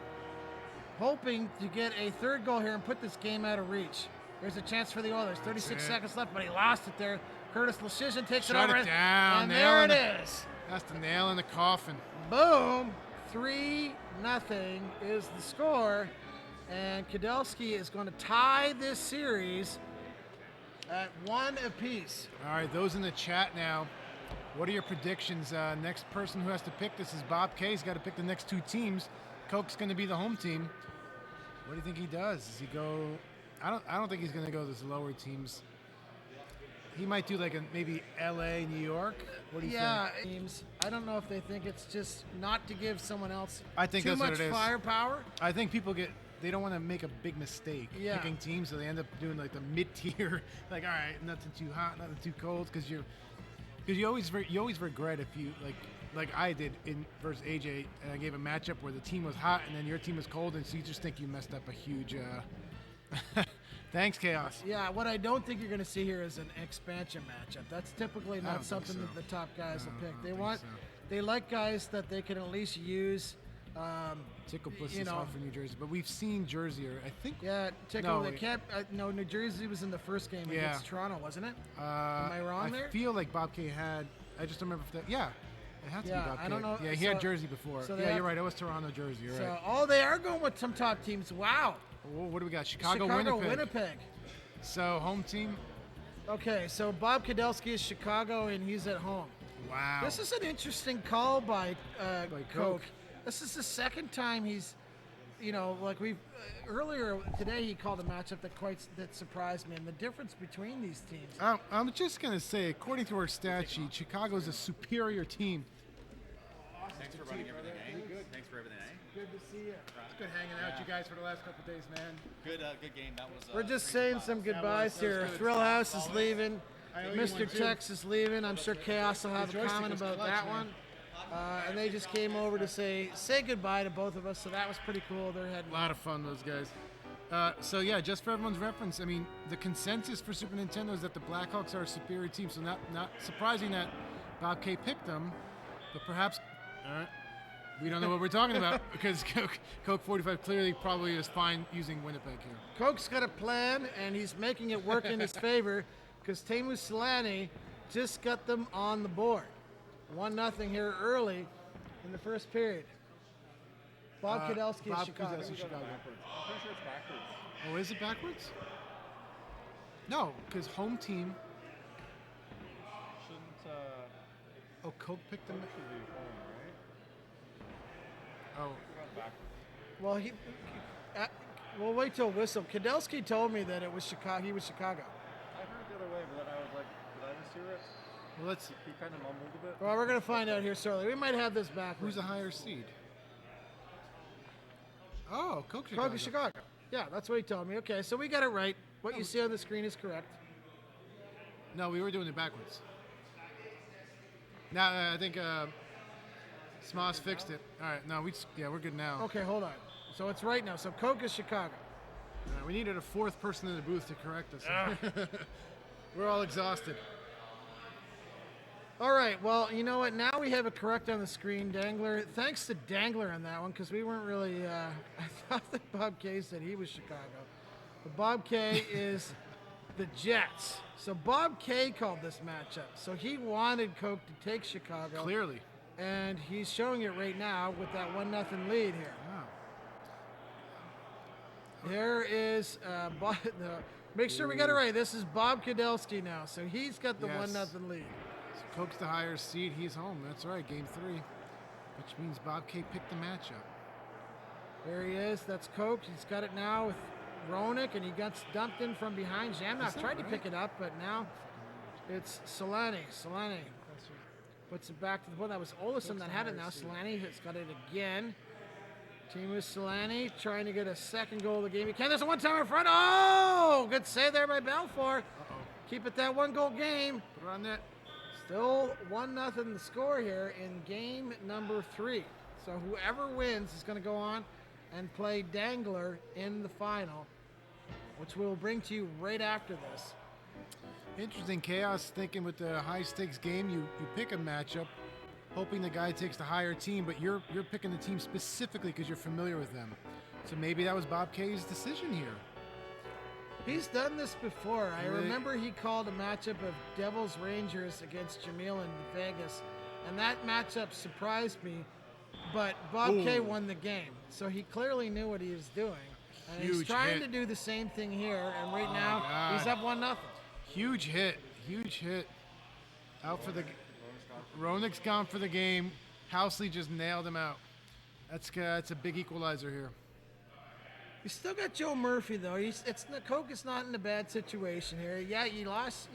hoping to get a third goal here and put this game out of reach. There's a chance for the Oilers. 36 it. seconds left, but he lost it there. Curtis Leschyshyn takes Shut it over. it down. And nail there in it the- is. That's the nail in the coffin. Boom. 3-0 is the score. And Kudelski is going to tie this series at 1 apiece. All right, those in the chat now. What are your predictions? Next person who has to pick this is Bob K. He's got to pick the next 2 teams. Koch's going to be the home team. What do you think he does? Does he go? I don't think he's going to go those lower teams. He might do maybe L.A., New York. What do you think? Teams. I don't know if they think it's just not to give someone else I think too that's much what it is. firepower. I think people they don't want to make a big mistake Yeah. picking teams, so they end up doing the mid-tier. All right, nothing too hot, nothing too cold, because you always regret if you like I did in versus AJ, and I gave a matchup where the team was hot and then your team was cold, and so you just think you messed up a huge. Thanks, Chaos. Yeah, what I don't think you're going to see here is an expansion matchup. That's typically I not don't think something so. that the top guys No, will I pick. don't They think want, so. they like guys that they can at least use. Tickle Puss you is know. hot for New Jersey, but we've seen Jersey, or I think. Yeah, Tickle. No, They wait. can't. No, New Jersey was in the first game Yeah. against Toronto, wasn't it? Am I wrong there? I feel like Bob K had. I just don't remember if that. Yeah, it had to Yeah, be Bob K. I don't know. Yeah, he So- had Jersey before. so they Yeah, have- you're right. It was Toronto, Jersey. You're right. So, they are going with some top teams. Wow. What do we got? Chicago, Winnipeg. Winnipeg. So home team. Okay, so Bob Kudelski is Chicago and he's at home. Wow. This is an interesting call by Coke. Coke. This is the second time he's, like we've earlier today he called a matchup that surprised me, and the difference between these teams. I'm just going to say, according to our stat sheet, Chicago's a superior team. Thanks for running everything, eh? Thanks for everything, eh? Good to see you. It's good hanging out with you guys for the last couple of days, man. Good game. That was. We're just great saying spot. some goodbyes that was here. good. Thrill House is leaving. I owe you Mr. one, too. Tex is leaving. I'm sure Chaos will have a joystick comment was about clutch, that man. one. And they just came over to say goodbye to both of us, so that was pretty cool. They're heading. A lot of fun, those guys. So yeah, just for everyone's reference, I mean, the consensus for Super Nintendo is that the Blackhawks are a superior team. So not surprising that Bob K picked them, but perhaps we don't know what we're talking about because Coke 45 clearly probably is fine using Winnipeg here. Coke's got a plan, and he's making it work in his favor because Teemu Selanne just got them on the board. 1-0 here early in the first period. Bob Kudelski Bob of Chicago. Kudelski, Chicago. I'm pretty sure it's backwards. Oh, is it backwards? No, because home team. Shouldn't Oh, Coke picked them. should be home, right? Oh, We're going backwards. Well, we'll wait till whistle. Kudelski told me that it was Chicago. He was Chicago. I heard it the other way, but then I was like, did I mishear it? well, let's. He kind of mumbled a bit. Well, we're gonna find out here shortly. We might have this back. Who's a higher seed? Oh, Coke Chicago. Coke of Chicago. Yeah, that's what he told me. Okay, so we got it right. What you see on the screen is correct. No, we were doing it backwards. Now I think Smoss fixed it. All right, no, we're good now. Okay, hold on. So it's right now. So Coke is Chicago. All right, we needed a fourth person in the booth to correct us. We're all exhausted. All right. Well, you know what? Now we have it correct on the screen. Dangler. Thanks to Dangler on that one because we weren't really. I thought that Bob K said he was Chicago, but Bob K is the Jets. So Bob K called this matchup. So he wanted Coke to take Chicago, Clearly. and he's showing it right now with that 1-0 lead here. Wow. Here is make sure we got it right. This is Bob Kudelski now. So he's got the Yes. 1-0 lead. So Coke's the higher seed. He's home. That's right. Game 3, which means Bob K picked the matchup. There he is. That's Coke. He's got it now with Roenick, and he got dumped in from behind. Jamnock that tried to right? pick it up, but now it's Selanne. Selanne puts it back to the board. That was Olesen that had it now. Selanne has got it again. Teemu Selanne trying to get a second goal of the game. He can. There's a one-timer in front. Oh, good save there by Balfour. Keep it that one-goal game. Put it on net. Still 1-0 the score here in game number 3. So whoever wins is going to go on and play Dangler in the final, which we'll bring to you right after this. Interesting chaos thinking with the high stakes game. You pick a matchup, hoping the guy takes the higher team, but you're picking the team specifically because you're familiar with them. So maybe that was Bob K's decision here. He's done this before. I Really? remember he called a matchup of Devils Rangers against Jamil in Vegas, and that matchup surprised me. But Bob K Ooh. won the game, so he clearly knew what he was doing. And he's Huge trying hit. to do the same thing here, and right now God. he's up 1-0. Huge hit. Out for the. Roenick's gone for the game. Housley just nailed him out. That's a big equalizer here. You still got Joe Murphy though. Coke is not in a bad situation here. Yeah, you lost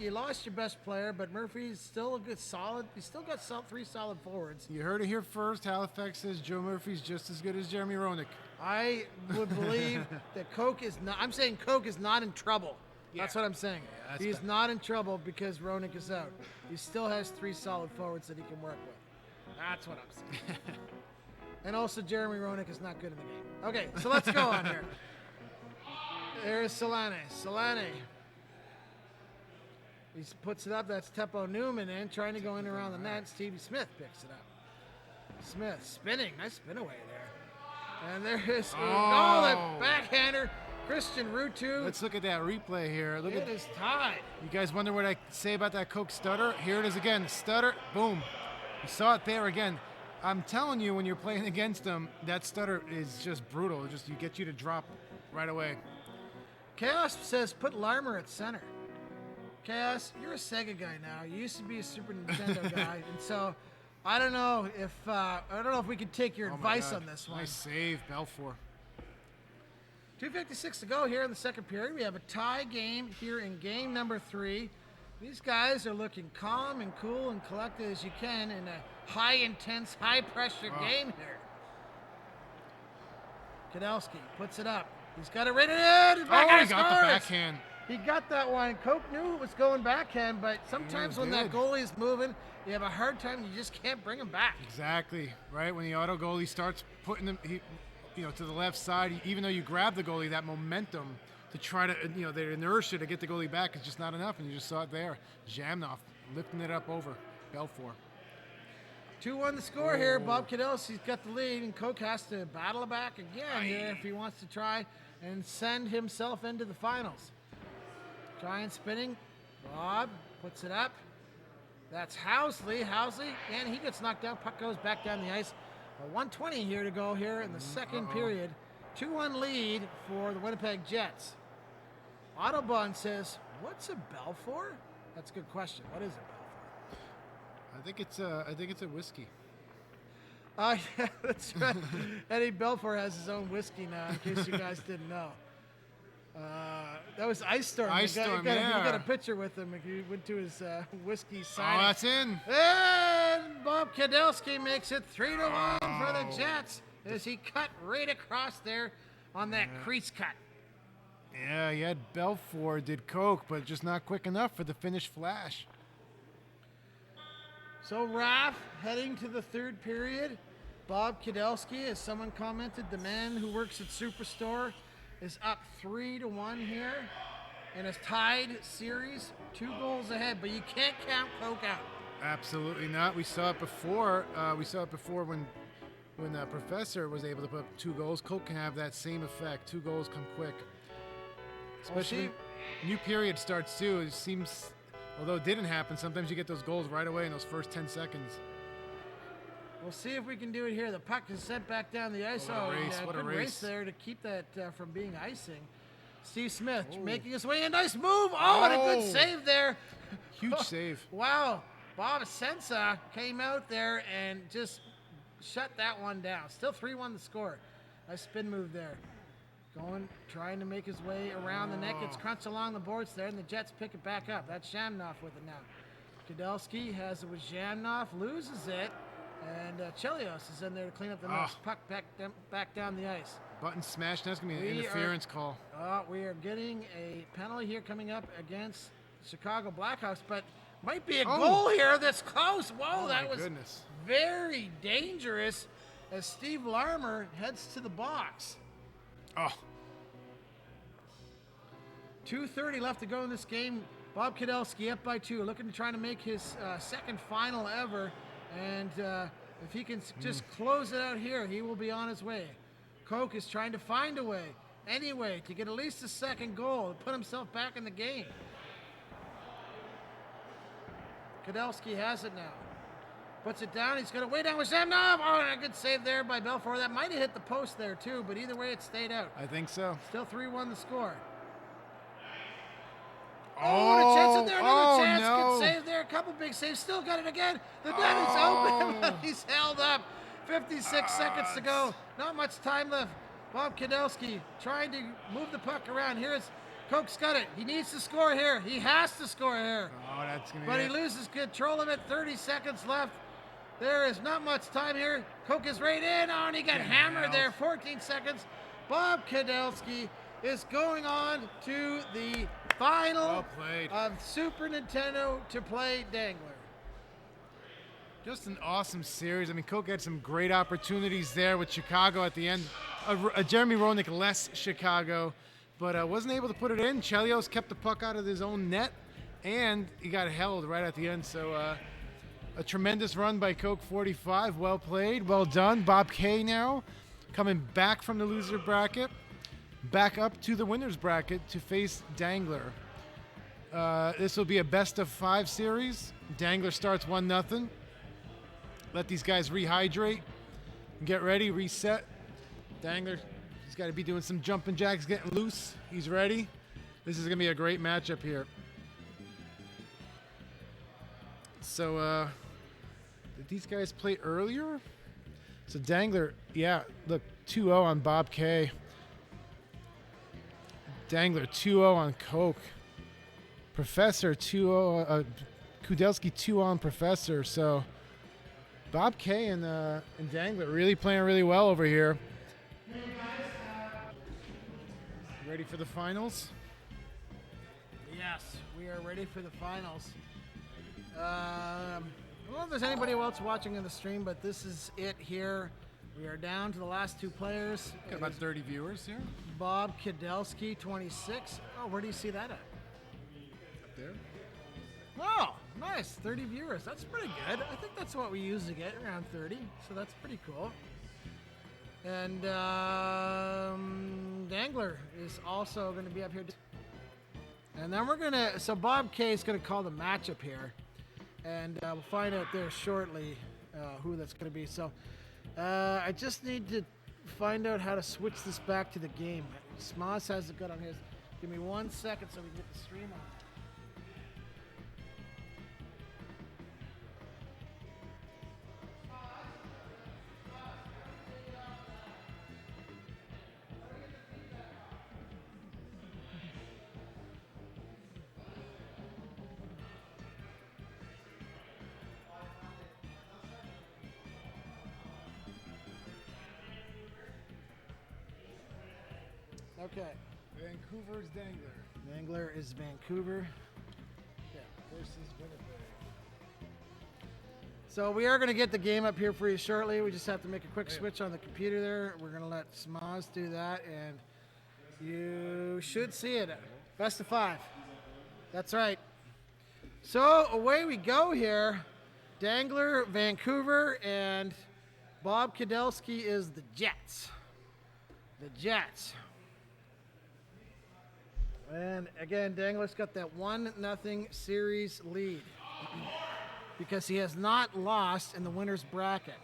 your best player, but Murphy's still a good solid. You still got 3 solid forwards. You heard it here first. Halifax says Joe Murphy's just as good as Jeremy Roenick. I would believe that Coke is not. I'm saying Coke is not in trouble. That's what I'm saying. that's He's bad. not in trouble because Roenick is out. He still has 3 solid forwards that he can work with. That's what I'm saying. And also, Jeremy Roenick is not good in the game. Okay, so let's go on here. There's Selanne. Selanne. He puts it up. That's Teppo Newman in, trying to go in around the net. Stevie Smith picks it up. Smith spinning. Nice spin away there. And there is that backhander. Christian Rutu. Let's look at that replay here. Look It at. is tied. You guys wonder what I say about that Coke stutter? Here it is again. Stutter. Boom. You saw it there again. I'm telling you, when you're playing against them, that stutter is just brutal. You get you to drop right away. Chaos says put Larmer at center. Chaos, you're a Sega guy now. You used to be a Super Nintendo guy, and so I don't know if we could take your Oh my advice God. on this one. Nice save, Belfour. 2:56 to go here in the second period. We have a tie game here in game number 3. These guys are looking calm and cool and collected as you can in a high intense, high pressure game here. Kadelsky puts it up. He's got it rated in. He got the backhand. He got that one. Coke knew it was going backhand, but sometimes when that did. goalie is moving, you have a hard time. You just can't bring him back. Exactly, right? When the auto goalie starts putting them, to the left side, even though you grab the goalie, that momentum to try to, the inertia to get the goalie back is just not enough, and you just saw it there. Zhamnov lifting it up over Belfour. 2-1 the score here. Bob Kadelsky's got the lead, and Coke has to battle it back again here if he wants to try and send himself into the finals. Giant spinning. Bob puts it up. That's Housley. And he gets knocked down. Puck goes back down the ice. 1:20 here to go here in the second period. 2-1 lead for the Winnipeg Jets. Autobahn says, "What's a Belfour?" That's a good question. What is a Belfour? I think it's a whiskey. Oh, yeah, that's right. Eddie Belfour has his own whiskey now, in case you guys didn't know. That was Ice Storm. Ice Storm, you got yeah. a picture with him. He went to his whiskey Oh, signing. that's in. And Bob Kadelsky makes it 3-1 for the Jets as he cut right across there on that crease cut. Yeah, he had Belfour, did Coke, but just not quick enough for the finish flash. So Raph heading to the third period. Bob Kadelsky, as someone commented, the man who works at Superstore, is up 3-1 here in a tied series, 2 goals ahead, but you can't count Coke out. Absolutely not. We saw it before. When Professor was able to put up 2 goals. Coke can have that same effect. 2 goals come quick. Especially new period starts too. It seems, although it didn't happen, sometimes you get those goals right away in those first 10 seconds. We'll see if we can do it here. The puck is sent back down the ice. What a race, what a good race. there to keep that from being icing. Steve Smith making his way in. Nice move. Oh, and a good save there. Huge save. Wow. Bob Sensa came out there and just shut that one down. Still 3-1 the score. Nice spin move there. Trying to make his way around the net. Gets crunched along the boards there, and the Jets pick it back up. That's Zhamnov with it now. Kadelsky has it with Zhamnov, loses it, and Chelios is in there to clean up the mess. Puck back down the ice. Button smash. That's going to be an interference call. We are getting a penalty here coming up against the Chicago Blackhawks, but might be a goal here that's close. Whoa, that was very dangerous as Steve Larmer heads to the box. 2:30 left to go in this game. Bob Kadelsky up by 2, looking to try to make his second final ever. And if he can just close it out here, he will be on his way. Coke is trying to find a way, anyway, to get at least a second goal and put himself back in the game. Kadelsky has it now. Puts it down. He's got it way down with Zhamnov. Oh, and a good save there by Belfour. That might have hit the post there, too, but either way, it stayed out. I think so. Still 3-1 the score. Oh, and a chance in there. Another chance. No. Good save there. A couple big saves. Still got it again. The net is open, but he's held up. 56 seconds to go. Not much time left. Bob Kadelsky trying to move the puck around. Here's Coke's got it. He needs to score here. He has to score here. Oh, that's going to But he loses control of it. 30 seconds left. There is not much time here. Coke is right in. Oh, and he got hammered there. 14 seconds. Bob Kadelsky is going on to the final of Super Nintendo to play Dangler. Just an awesome series. I mean, Coke had some great opportunities there with Chicago at the end. Jeremy Roenick less Chicago, but wasn't able to put it in. Chelios kept the puck out of his own net, and he got held right at the end. So a tremendous run by Coke 45. Well played, well done. Bob K now coming back from the loser bracket, back up to the winner's bracket to face Dangler. This will be a best-of-5 series. Dangler starts 1-0. Let these guys rehydrate, get ready, reset. Dangler, he's got to be doing some jumping jacks, getting loose. He's ready. This is going to be a great matchup here. So, did these guys play earlier? So Dangler, yeah, look, 2-0 on Bob K. Dangler, 2-0 on Coke. Professor, 2-0, Kudelski, 2 on Professor. So Bob K and Dangler really playing really well over here. Ready for the finals? Yes, we are ready for the finals. I don't know if there's anybody else watching in the stream, but this is it here. We are down to the last 2 players. Got about 30 viewers here. Bob Kudelski, 26. Oh, where do you see that at? Up there. Oh, nice. 30 viewers. That's pretty good. I think that's what we usually get, around 30. So that's pretty cool. And Dangler is also going to be up here. And then we're going to, so Bob K is going to call the matchup here. And we'll find out there shortly who that's going to be. So I just need to find out how to switch this back to the game. Smoss has it good on his. Give me 1 second so we can get the stream on. Okay. Vancouver's Dangler. Dangler is Vancouver. Yeah, versus Winnipeg. So we are going to get the game up here for you shortly. We just have to make a quick switch on the computer there. We're going to let Smoz do that, and you should see it. Best of 5. That's right. So away we go here. Dangler, Vancouver, and Bob Kudelski is the Jets. The Jets. And again, Dangler's got that 1-0 series lead because he has not lost in the winner's bracket.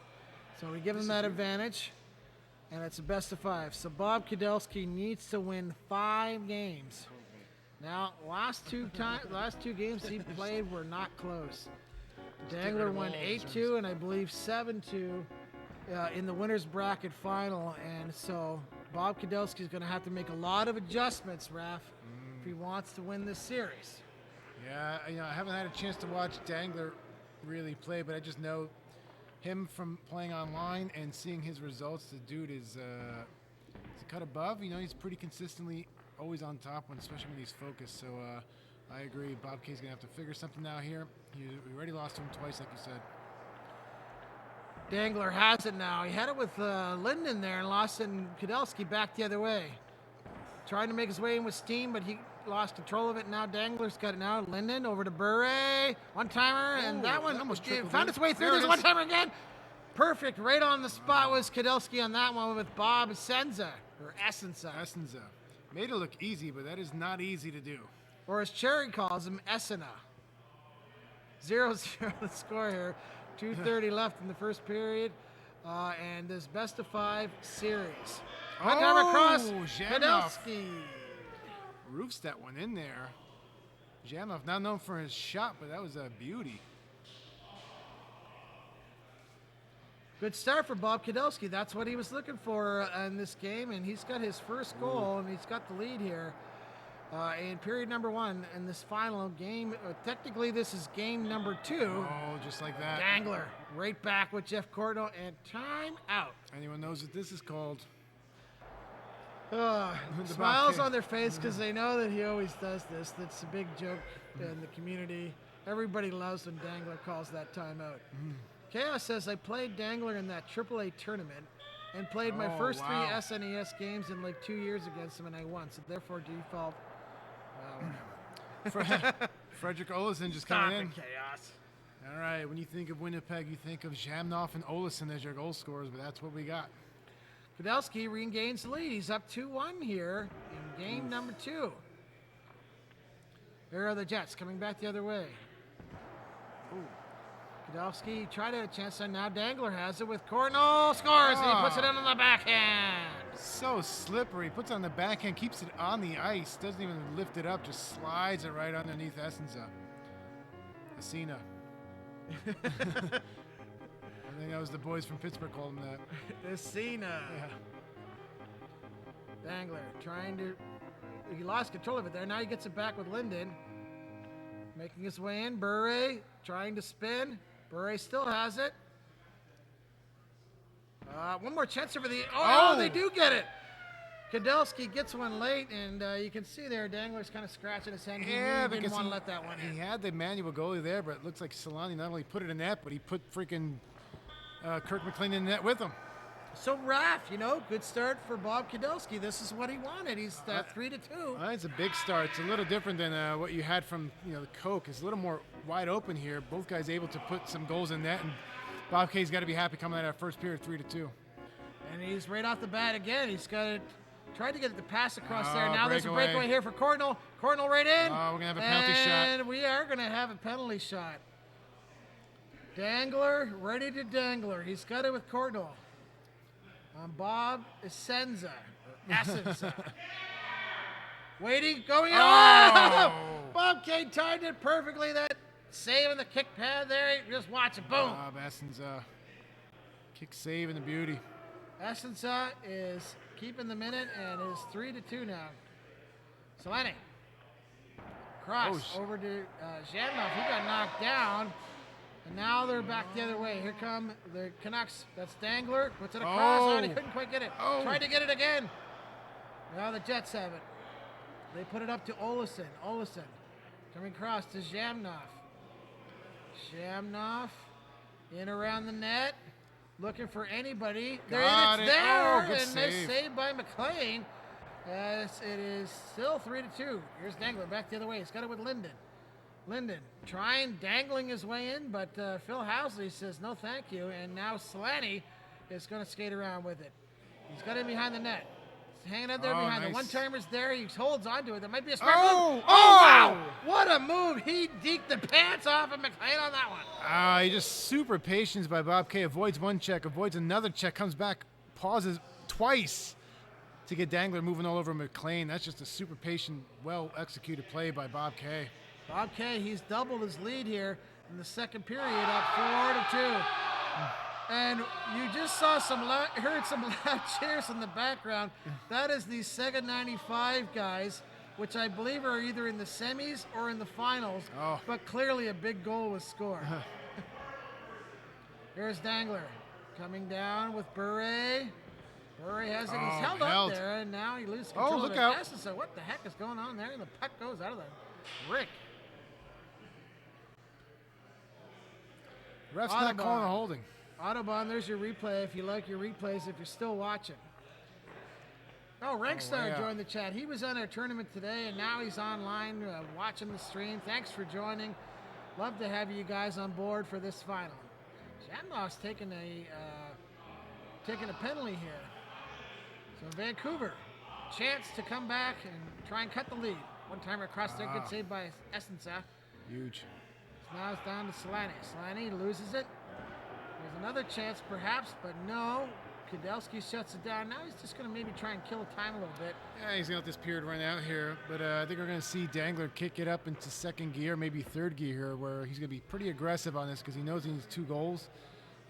So we give him that advantage, and it's a best of 5. So Bob Kudelski needs to win 5 games. Now, last two games he played were not close. Dangler won 8-2 and I believe 7-2 in the winner's bracket final, and so Bob Kudelski is going to have to make a lot of adjustments, Raph, if he wants to win this series. Yeah, I haven't had a chance to watch Dangler really play, but I just know him from playing online and seeing his results. The dude is a cut above. He's pretty consistently always on top, especially when he's focused. So I agree. Bob K's going to have to figure something out here. We already lost to him twice, like you said. Dangler has it now. He had it with Linden there and lost it, and Kudelski back the other way. Trying to make his way in with steam, but he lost control of it. Now Dangler's got it now. Linden over to Bure. One-timer, and that one almost found its way through. There's one-timer again. Perfect. Right on the spot was Kudelski on that one with Bob Essenza, or Essenza. Essenza. Made it look easy, but that is not easy to do. Or as Cherry calls him, Essena. 0-0 the score here. 2:30 left in the first period. And this best of 5 series. One-timer cross. Kudelski. Roofs that one in there. Janov, not known for his shot, but that was a beauty. Good start for Bob Kudelski. That's what he was looking for in this game, and he's got his first goal, and he's got the lead here in period number 1 in this final game. Technically, this is game number 2. Oh, just like that. Dangler right back with Jeff Cordo, and time out. Anyone knows what this is called? Smiles on their face because they know that he always does this. That's a big joke in the community. Everybody loves when Dangler calls that timeout. Chaos says, I played Dangler in that AAA tournament and played my first 3 SNES games in like 2 years against him, and I won. So therefore, default. Frederick Olesen just coming in. Chaos. All right, when you think of Winnipeg, you think of Jamnoff and Olesen as your goal scorers, but that's what we got. Kudelski regains the lead. He's up 2-1 here in game number 2. There are the Jets coming back the other way. Kudelski tried to have a chance, and now Dangler has it with Cornell. Scores, and he puts it in on the backhand. So slippery. Puts it on the backhand, keeps it on the ice. Doesn't even lift it up, just slides it right underneath Essenza. Asina. I think that was the boys from Pittsburgh called him that. Cena. Yeah. Dangler trying to. He lost control of it there. Now he gets it back with Linden. Making his way in. Bure trying to spin. Bure still has it. One more chance for the. Oh, they do get it. Kudelski gets one late, and you can see there Dangler's kind of scratching his hand. He really didn't want to let that one in. He had the manual goalie there, but it looks like Solani not only put it in net, but he put freaking Kirk McLean in net with him. So Raph, good start for Bob Kudelski. This is what he wanted. He's 3-2. It's a big start. It's a little different than what you had from the Coke. It's a little more wide open here. Both guys able to put some goals in net, and Bob K's got to be happy coming out of that first period 3-2. And he's right off the bat again. He's got to try to get the pass across there. Now there's a breakaway. breakaway here for Cardinal. Cardinal right in. Oh, we're gonna have a penalty shot. And we are going to have a penalty shot. Dangler ready to Dangler. He's got it with Cardinal. On Bob Essenza. Waiting, going in. Oh! Bob K timed it perfectly. That save in the kick pad there. Just watch it. Boom. Bob Essenza. Kick save and the beauty. Essenza is keeping the minute and is 3-2 now. Solani. Cross over to Zhamnov. He got knocked down. And now they're back the other way. Here come the Canucks. That's Dangler. Puts it across. Oh, he couldn't quite get it. Tried to get it again. Now the Jets have it. They put it up to Olesen. Olesen coming across to Zhamnov. Zhamnov in around the net. Looking for anybody. There Got it's it. there. Good and save. nice save by McLean. As it is still 3-2. Here's Dangler back the other way. He's got it with Linden. Linden dangling his way in, but Phil Housley says no thank you, and now Solani is going to skate around with it. He's got it behind the net. He's hanging out there behind the one-timer's there. He holds on to it. That might be a smart move. Wow! What a move. He deked the pants off of McLean on that one. He just super patient by Bob K. Avoids one check, avoids another check, comes back, pauses twice to get Dangler moving all over McLean. That's just a super patient, well-executed play by Bob K. Bob K, he's doubled his lead here in the second period, up 4-2. And you just saw heard some loud cheers in the background. That is the Sega 95 guys, which I believe are either in the semis or in the finals. But clearly a big goal was scored. Here's Dangler coming down with Bure. Bure has it. He's held up there, and now he loses control of it. Out. So what the heck is going on there? And the puck goes out of the Rick. Ref's not calling a holding. Audubon, there's your replay if you like your replays, if you're still watching. Rankstar joined the chat. He was on our tournament today, and now he's online watching the stream. Thanks for joining. Love to have you guys on board for this final. Zhamnov's taking a penalty here. So Vancouver, chance to come back and try and cut the lead. One timer across there, good save by Essenza. Huge. Now it's down to Solani. Solani loses it. There's another chance perhaps, but no. Kudelski shuts it down. Now he's just going to maybe try and kill time a little bit. Yeah, he's going to let this period run out here, but I think we're going to see Dangler kick it up into second gear, maybe third gear here, where he's going to be pretty aggressive on this because he knows he needs 2 goals,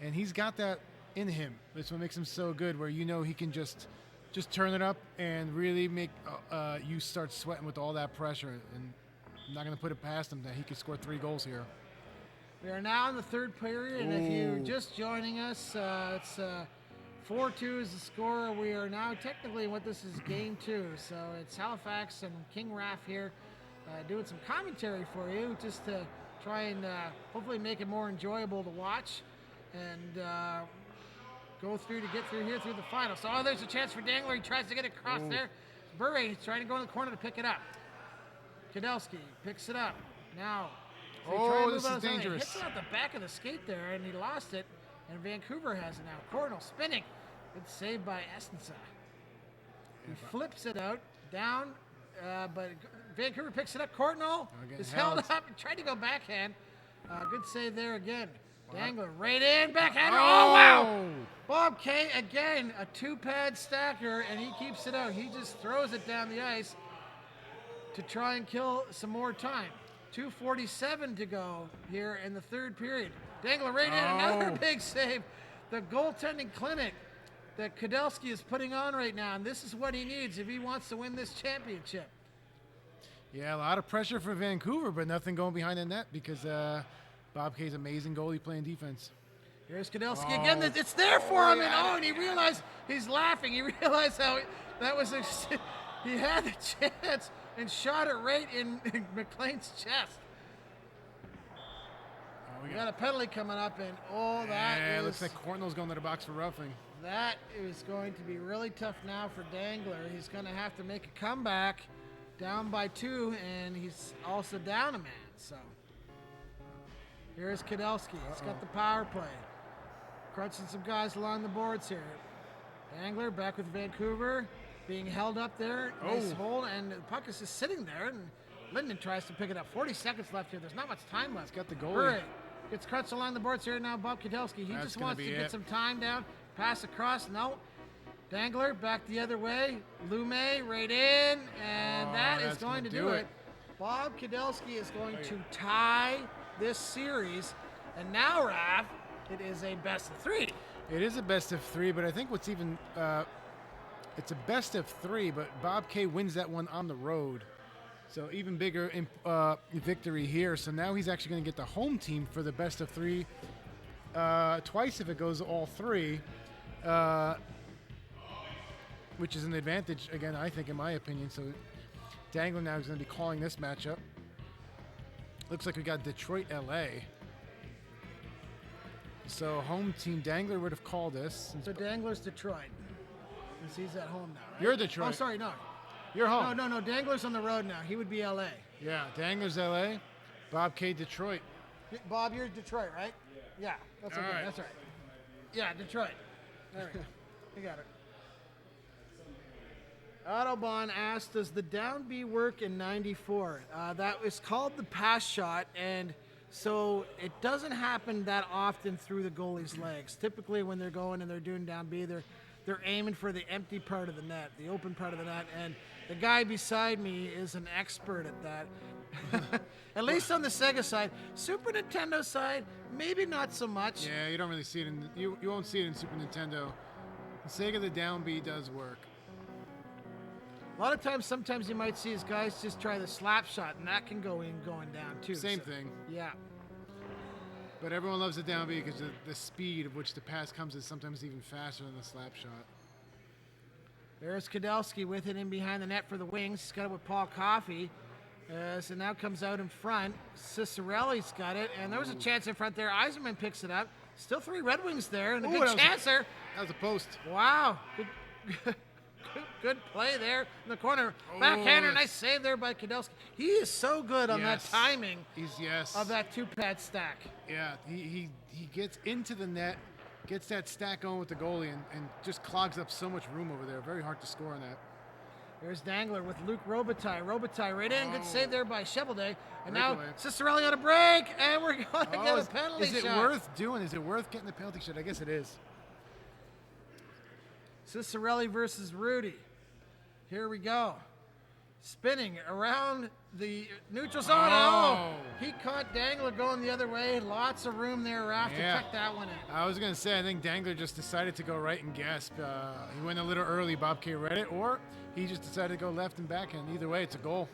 and he's got that in him. That's what makes him so good, where he can just turn it up and really make you start sweating with all that pressure, and I'm not going to put it past him that he could score 3 goals here. We are now in the third period, and if you're just joining us, it's 4-2 is the score. We are now technically what this is game 2, so it's Halifax and King Raff here doing some commentary for you just to try and hopefully make it more enjoyable to watch and go through to get through here through the final. So there's a chance for Dangler. He tries to get it across there. Bure, he's trying to go in the corner to pick it up. Kudelski picks it up. Now, this is dangerous. He hits it out the back of the skate there, and he lost it. And Vancouver has it now. Cardinal spinning. Good save by Essenza. He flips it out, down, but Vancouver picks it up. Cardinal is held up and tried to go backhand. Good save there again. Dangler right in, backhand. Oh, wow! Bob K again, a 2-pad stacker, and he keeps it out. He just throws it down the ice to try and kill some more time. 2:47 to go here in the third period. Dangler right in, another big save. The goaltending clinic that Kudelski is putting on right now, and this is what he needs if he wants to win this championship. Yeah, a lot of pressure for Vancouver, but nothing going behind the net because Bob K's amazing goalie playing defense. Here's Kudelski again. It's there for him, and he realized he's laughing. He realized how that was he had the chance and shot it right in McLean's chest. We got a penalty coming up, and it looks like Cornell's going to the box for roughing. That is going to be really tough now for Dangler. He's going to have to make a comeback, down by 2, and he's also down a man. So here's Kudelski. He's got the power play, crunching some guys along the boards here. Dangler back with Vancouver, being held up there. Nice hold, and the puck is just sitting there, and Linden tries to pick it up. 40 seconds left here. There's not much time left. He's got the goalie. Hurry. Gets crunched along the boards here now, Bob Kudelski. He just wants to get some time down. Pass across. No. Dangler back the other way. Lume right in. And that is going to do it. Bob Kudelski is going to tie this series. And now, Raph, it is a best of 3. It is a best of 3, but I think what's even it's a best of 3, but Bob K wins that one on the road. So even bigger victory here. So now he's actually going to get the home team for the best of 3 twice if it goes all 3, which is an advantage, again, I think, in my opinion. So Dangler now is going to be calling this matchup. Looks like we got Detroit, LA. So home team, Dangler would have called this. So Dangler's Detroit. Because he's at home now, right? You're Detroit. Oh, sorry, no. You're home. No. Dangler's on the road now. He would be LA. Yeah, Dangler's LA. Bob K, Detroit. Bob, you're Detroit, right? Yeah, that's okay. right. That's right. Yeah, Detroit. There we go. You got it. Autobahn asked, does the down B work in 94? That was called the pass shot, and so it doesn't happen that often through the goalie's legs. Typically when they're going and they're doing down B, they're aiming for the empty part of the net, the open part of the net, and the guy beside me is an expert at that. At least on the Sega side. Super Nintendo side, maybe not so much. Yeah, you don't really see it you won't see it in Super Nintendo. The Sega, the down B does work. A lot of times, sometimes you might see his guys just try the slap shot, and that can go in going down too. Same thing. Yeah. But everyone loves the down B because the speed of which the pass comes is sometimes even faster than the slap shot. There's Kudelski with it in behind the net for the Wings. He's got it with Paul Coffey. So now comes out in front. Cicerelli's got it, and there was a chance in front there. Eisenman picks it up. Still 3 Red Wings there, and a good chance there. That was a post. Wow. Good play there in the corner. Backhander, nice save there by Kudelski. He is so good on that timing of that 2-pad stack. Yeah, he gets into the net, gets that stack on with the goalie, and just clogs up so much room over there. Very hard to score on that. There's Dangler with Luke Robitaille. Robitaille right in. Good save there by Chevelday. And now Cicerelli on a break, and we're going to get a penalty shot. Is it worth doing? Is it worth getting the penalty shot? I guess it is. Cicerelli versus Rudy. Here we go. Spinning around the neutral zone. Oh, he caught Dangler going the other way. Lots of room there, Raph, to check that one in. I was going to say, I think Dangler just decided to go right and gasp. He went a little early. Bob K read it, or he just decided to go left and backhand. Either way, it's a goal.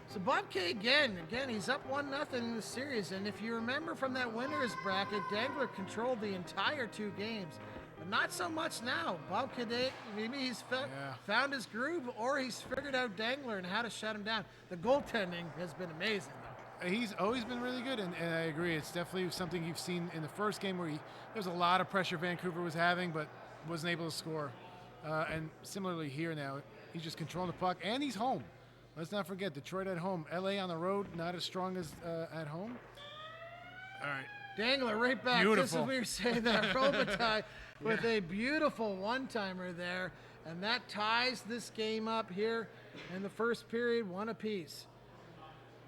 So Bob K again, he's up 1-0 in the series. And if you remember from that winner's bracket, Dangler controlled the entire 2 games. But not so much now. Bob Cadet, maybe he's found his groove, or he's figured out Dangler and how to shut him down. The goaltending has been amazing, though. He's always been really good, and I agree. It's definitely something you've seen in the first game where there was a lot of pressure Vancouver was having, but wasn't able to score. And similarly here now, he's just controlling the puck, and he's home. Let's not forget, Detroit at home. LA on the road, not as strong as at home. All right. Dangler right back. Beautiful. Just as we were saying that, Robitaille with a beautiful one-timer there. And that ties this game up here in the first period, 1 apiece.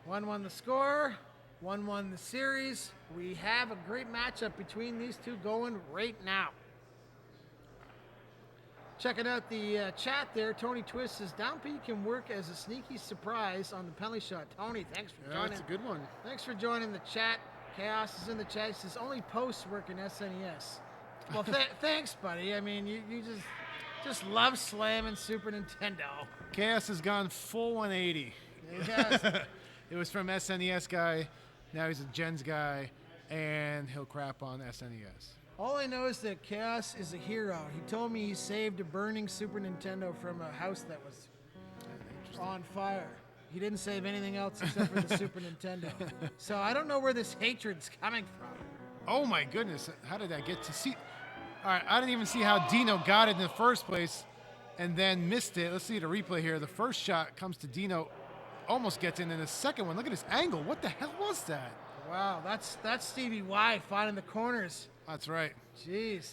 1-1 the score, 1-1 the series. We have a great matchup between these two going right now. Checking out the chat there, Tony Twist says, down P can work as a sneaky surprise on the penalty shot. Tony, thanks for joining. That's a good one. Thanks for joining the chat. Chaos is in the chat. He says only posts work in SNES. Well, thanks, buddy. I mean, you just love slamming Super Nintendo. Chaos has gone full 180. Yes. It was from SNES guy, now he's a Gens guy, and he'll crap on SNES. All I know is that Chaos is a hero. He told me he saved a burning Super Nintendo from a house that was on fire. He didn't save anything else except for the Super Nintendo. So I don't know where this hatred's coming from. Oh my goodness, how did I get to see? All right, I didn't even see how Dino got it in the first place and then missed it. Let's see the replay here. The first shot comes to Dino, almost gets in, and the second one, look at this angle. What the hell was that? Wow, that's Stevie Y finding the corners. That's right. Jeez.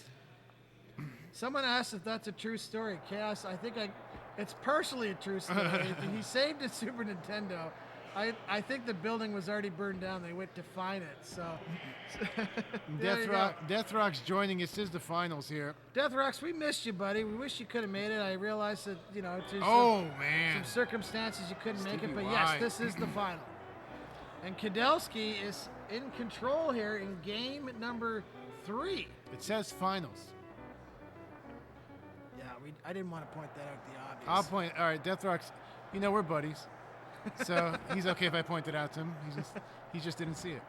Someone asked if that's a true story. Chaos, it's partially a true story. He saved a Super Nintendo. I think the building was already burned down. They went to find it. So Deathrock's joining us. This is the finals here. Deathrocks, we missed you, buddy. We wish you could have made it. I realized that, there's some circumstances you couldn't make it, but yes, this is the final. And Kudelski is in control here in game number 3. It says finals. Yeah, I didn't want to point that out the obvious. I'll point. All right, Deathrocks, we're buddies. So he's okay if I point it out to him. He just didn't see it.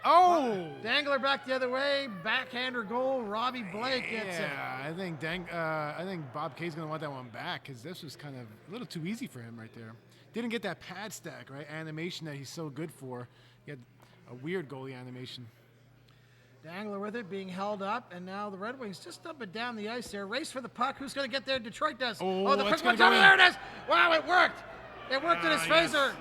Oh! Dangler back the other way. Backhander goal. Robbie Blake gets it. Yeah, I think Bob K's going to want that one back because this was kind of a little too easy for him right there. Didn't get that pad stack, right? Animation that he's so good for. He had a weird goalie animation. Dangler with it, being held up, and now the Red Wings just up and down the ice there. Race for the puck. Who's going to get there? Detroit does. Oh, the that's quick gonna one. go in. There it is. Wow, it worked. It worked in his Yes. phaser.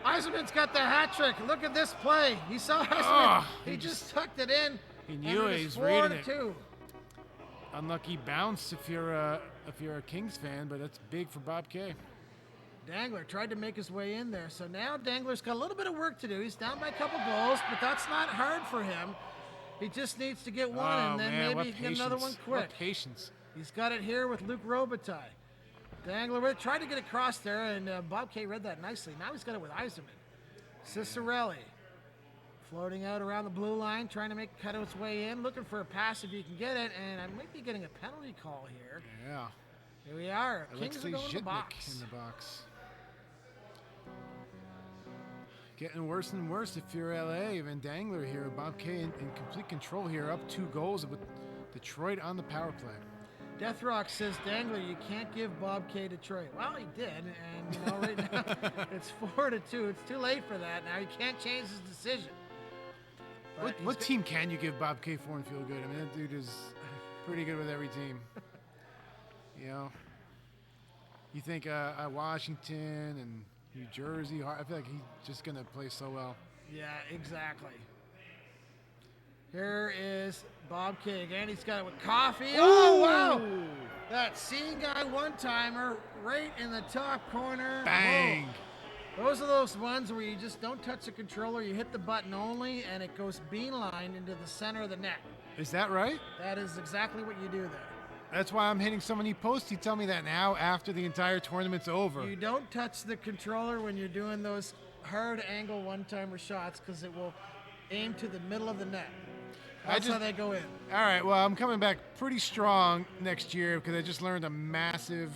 Eisenman's got the hat trick. Look at this play. He saw Eisenman. He just tucked it in. He knew and it. is He's reading it. 4-2. Unlucky bounce if you're a Kings fan, but that's big for Bob K. Dangler tried to make his way in there. So now Dangler's got a little bit of work to do. He's down by a couple goals, but that's not hard for him. He just needs to get one, and then maybe he can get another one quick. What patience. He's got it here with Luke Robitaille. Dangler with it, tried to get across there, and Bob K read that nicely. Now he's got it with Eisenman. Cicerelli floating out around the blue line, trying to cut its way in, looking for a pass if he can get it, and I might be getting a penalty call here. Yeah. Here we are. Kings are Alexei going in the Zhitnik box. in the box. Getting worse and worse if you're LA. Even Dangler here. Bob K in complete control here, up 2 goals with Detroit on the power play. Deathrock says, Dangler, you can't give Bob K Detroit. Well, he did, and right now it's 4-2. It's too late for that. Now he can't change his decision. But What team can you give Bob K for and feel good? I mean, that dude is pretty good with every team. You think Washington and New Jersey, I feel like he's just going to play so well. Yeah, exactly. Here is Bob K again. He's got it with Coffee. Oh, wow. That seeing guy one-timer right in the top corner. Bang. Whoa. Those are those ones where you just don't touch the controller. You hit the button only, and it goes beeline into the center of the net. Is that right? That is exactly what you do there. That's why I'm hitting so many posts. You tell me that now after the entire tournament's over. You don't touch the controller when you're doing those hard angle one-timer shots because it will aim to the middle of the net. That's how they go in. All right, well, I'm coming back pretty strong next year because I just learned a massive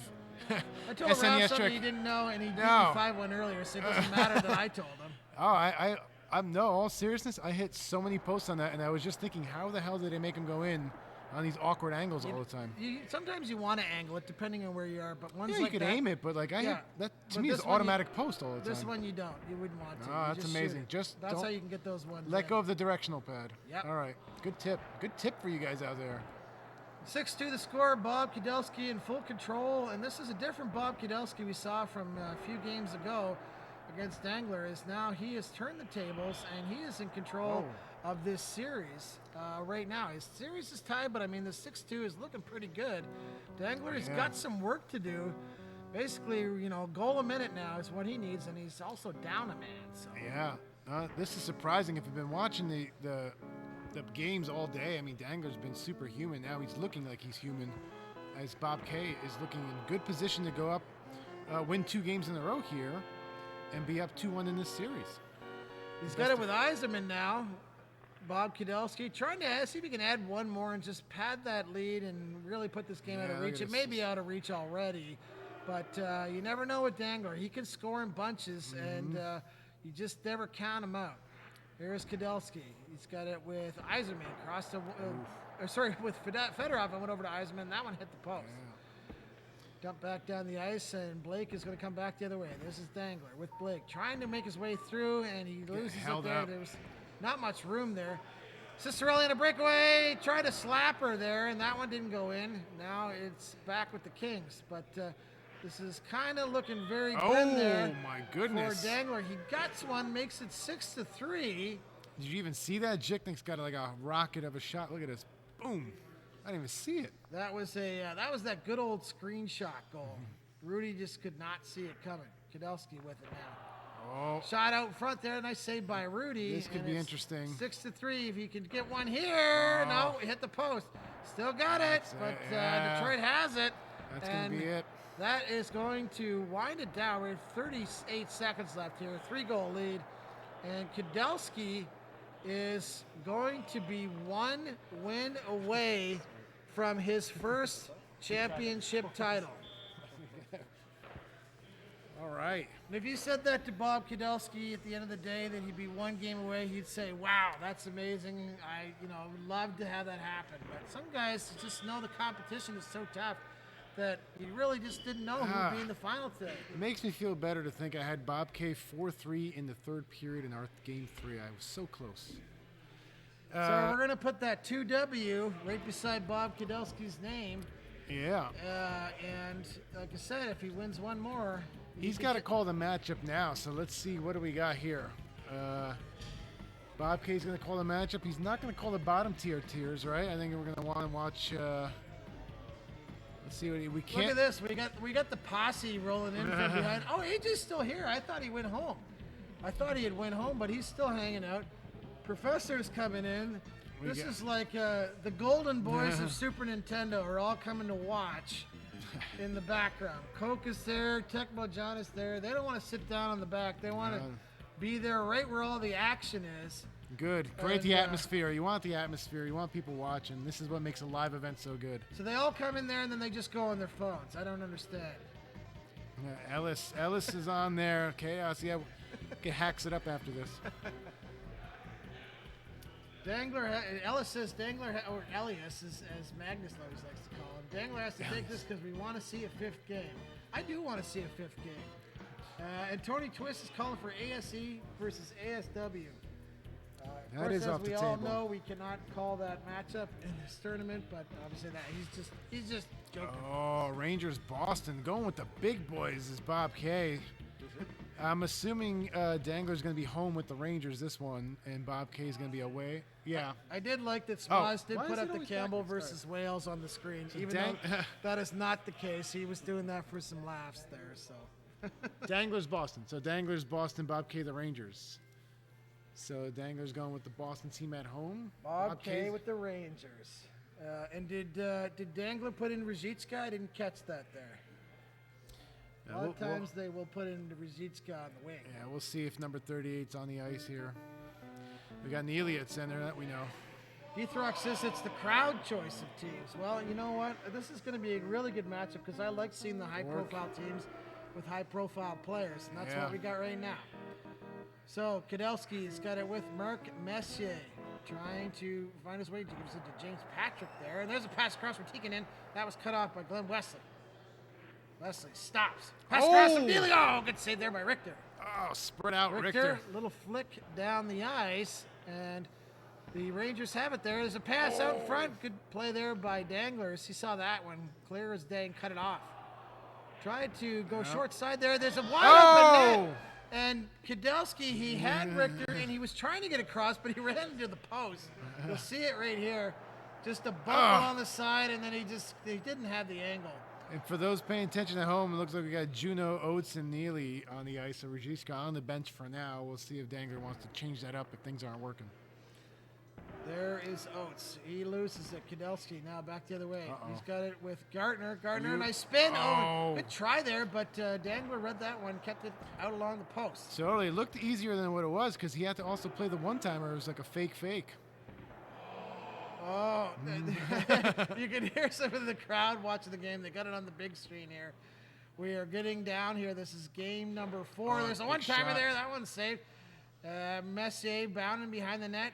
I told Ralph SNES something trick. he didn't know, and he beat me No. 5-1 earlier, so it doesn't matter that I told him. Oh, I'm no, all seriousness, I hit so many posts on that, and I was just thinking, how the hell did they make him go in on these awkward angles all the time? Sometimes you want to angle it depending on where you are, but ones Yeah, you like could that, aim it, but like Yeah, hit, that to but me is this one you- automatic post all the time. This one you don't. You wouldn't want to. Oh, You that's just shoot amazing. it. Just That's don't how you can get those ones. Let go of the directional pad. Yep. All right, good tip. Good tip for you guys out there. 6-2 the score. Bob Kudelski in full control, and this is a different Bob Kudelski we saw from a few games ago against Dangler. Is now he has turned the tables and he is in control of this series right now. His series is tied, but I mean the 6-2 is looking pretty good. Dangler has got some work to do. Basically, goal a minute now is what he needs, and he's also down a man. So. Yeah, this is surprising. If you've been watching the games all day, I mean, Dangler's been superhuman. Now he's looking like he's human, as Bob K is looking in good position to go up, win 2 games in a row here, and be up 2-1 in this series. He's got it with Eiserman now. Bob Kudelski trying to see if he can add one more and just pad that lead and really put this game out of look reach. at It may this. be out of reach already, but you never know with Dangler. He can score in bunches, and you just never count him out. Here's Kudelski. He's got it with Eiserman. With Fedorov, and went over to Eiserman. That one hit the post. Dump back down the ice, and Blake is going to come back the other way. This is Dangler with Blake trying to make his way through, and he loses it held there. up. There's not much room there. Cicerelli on a breakaway, tried to slap her there, and that one didn't go in. Now it's back with the Kings, but this is kind of looking very good there. Oh my goodness! For Dangler, he gets one, makes it 6-3. Did you even see that? Jicknick's got like a rocket of a shot. Look at this. Boom. I didn't even see it. That was that good old screenshot goal. Rudy just could not see it coming. Kudelski with it now. Oh, Shot out front there, nice save by Rudy. this could and be it's interesting. 6-3. If he could get one here, no, hit the post. Still got it, That's but it, yeah. Detroit has it. That's and gonna be it. That is going to wind it down. We have 38 seconds left here, 3-goal lead, and Kudelski is going to be one win away from his first championship title. All right. And if you said that to Bob Kudelski at the end of the day, that he'd be one game away, he'd say, wow, that's amazing. I would love to have that happen. But some guys just know the competition is so tough that you really just didn't know who would be in the final today. It makes me feel better to think I had Bob K 4-3 in the third period in our game 3. I was so close. So we're going to put that 2W right beside Bob Kudelski's name. Yeah. And like I said, if he wins one more, He's got to call the matchup now, so let's see. What do we got here? Bob K's going to call the matchup. He's not going to call the bottom tiers, right? I think we're going to want to watch. Let's see what we can't. Look at this. We got the posse rolling in from behind. Oh, AJ's still here. I thought he went home. I thought he had went home, but he's still hanging out. Professor's coming in. This is like the golden boys of Super Nintendo are all coming to watch in the background. Coke is there. Tecmo John is there. They don't want to sit down on the back. They want to be there right where all the action is. Good. Create the atmosphere. You want the atmosphere. You want people watching. This is what makes a live event so good. So they all come in there and then they just go on their phones. I don't understand. Ellis is on there. Chaos. Yeah, hacks it up after this. Ellis says Dangler, or Elias, as Magnus always likes to call him. Dangler has to take this because we want to see a fifth game. I do want to see a fifth game. And Tony Twist is calling for ASE versus ASW. Of course, is as off the we all table. know, we cannot call that matchup in this tournament, but obviously he's just joking. Oh, Rangers Boston going with the big boys is Bob K. I'm assuming Dangler's going to be home with the Rangers this one, and Bob K is going to be away. Yeah. I did like that Smoz did Why put is it up the always Campbell backwards? versus Wales on the screen, even Dang- though that is not the case. He was doing that for some laughs there. So Dangler's Boston. So Dangler's Boston, Bob K the Rangers. So Dangler's going with the Boston team at home. Bob K K's- with the Rangers. And did Dangler put in Rizicka? I didn't catch that there. A lot of times they will put in Rizicka on the wing. Yeah, we'll see if number 38's on the ice here. We got Neely at center, that we know. Heathrock says it's the crowd choice of teams. Well, you know what? This is going to be a really good matchup because I like seeing the high-profile teams with high-profile players, and that's what we got right now. So Kudelski's got it with Marc Messier, trying to find his way to give it to James Patrick there. And there's a pass across for Tikkanen. That was cut off by Glenn Wesley. Wesley stops. Pass across from Neely. Oh, good save there by Richter. Oh, spread out Richter, little flick down the ice, and the Rangers have it there. There's a pass out in front. Good play there by Danglers. He saw that one. Clear as day and cut it off. Tried to go short side there. There's a wide open net. And Kudelski, he had Richter, and he was trying to get across, but he ran into the post. You'll see it right here. Just a bump on the side, and then he didn't have the angle. And for those paying attention at home, it looks like we got Juno, Oates, and Neely on the ice. So Rizicka on the bench for now. We'll see if Dangler wants to change that up if things aren't working. There is Oates. He loses it. Kudelski now back the other way. Uh-oh. He's got it with Gartner. Gartner, nice spin. Oh. Good try there, but Dangler read that one, kept it out along the post. So it looked easier than what it was because he had to also play the one-timer. It was like a fake. Oh, you can hear some of the crowd watching the game. They got it on the big screen here. We are getting down here. This is game number 4. Oh, There's a big one-timer shot. there. That one's saved. Messier bounding behind the net.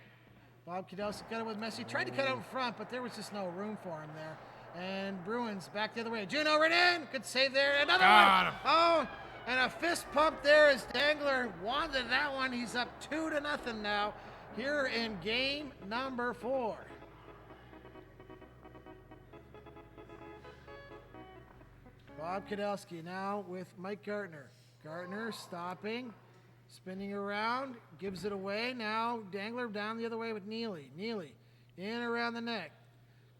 Bob Kudelski got it with Messier. Tried to cut out in front, but there was just no room for him there. And Bruins back the other way. Juno right in. Good save there. Another Got one. him. Oh, and a fist pump there as Dangler wanted that one. He's up 2-0 now here in game number 4. Bob Kudelski now with Mike Gartner. Gartner stopping, spinning around, gives it away. Now Dangler down the other way with Neely. Neely in around the net.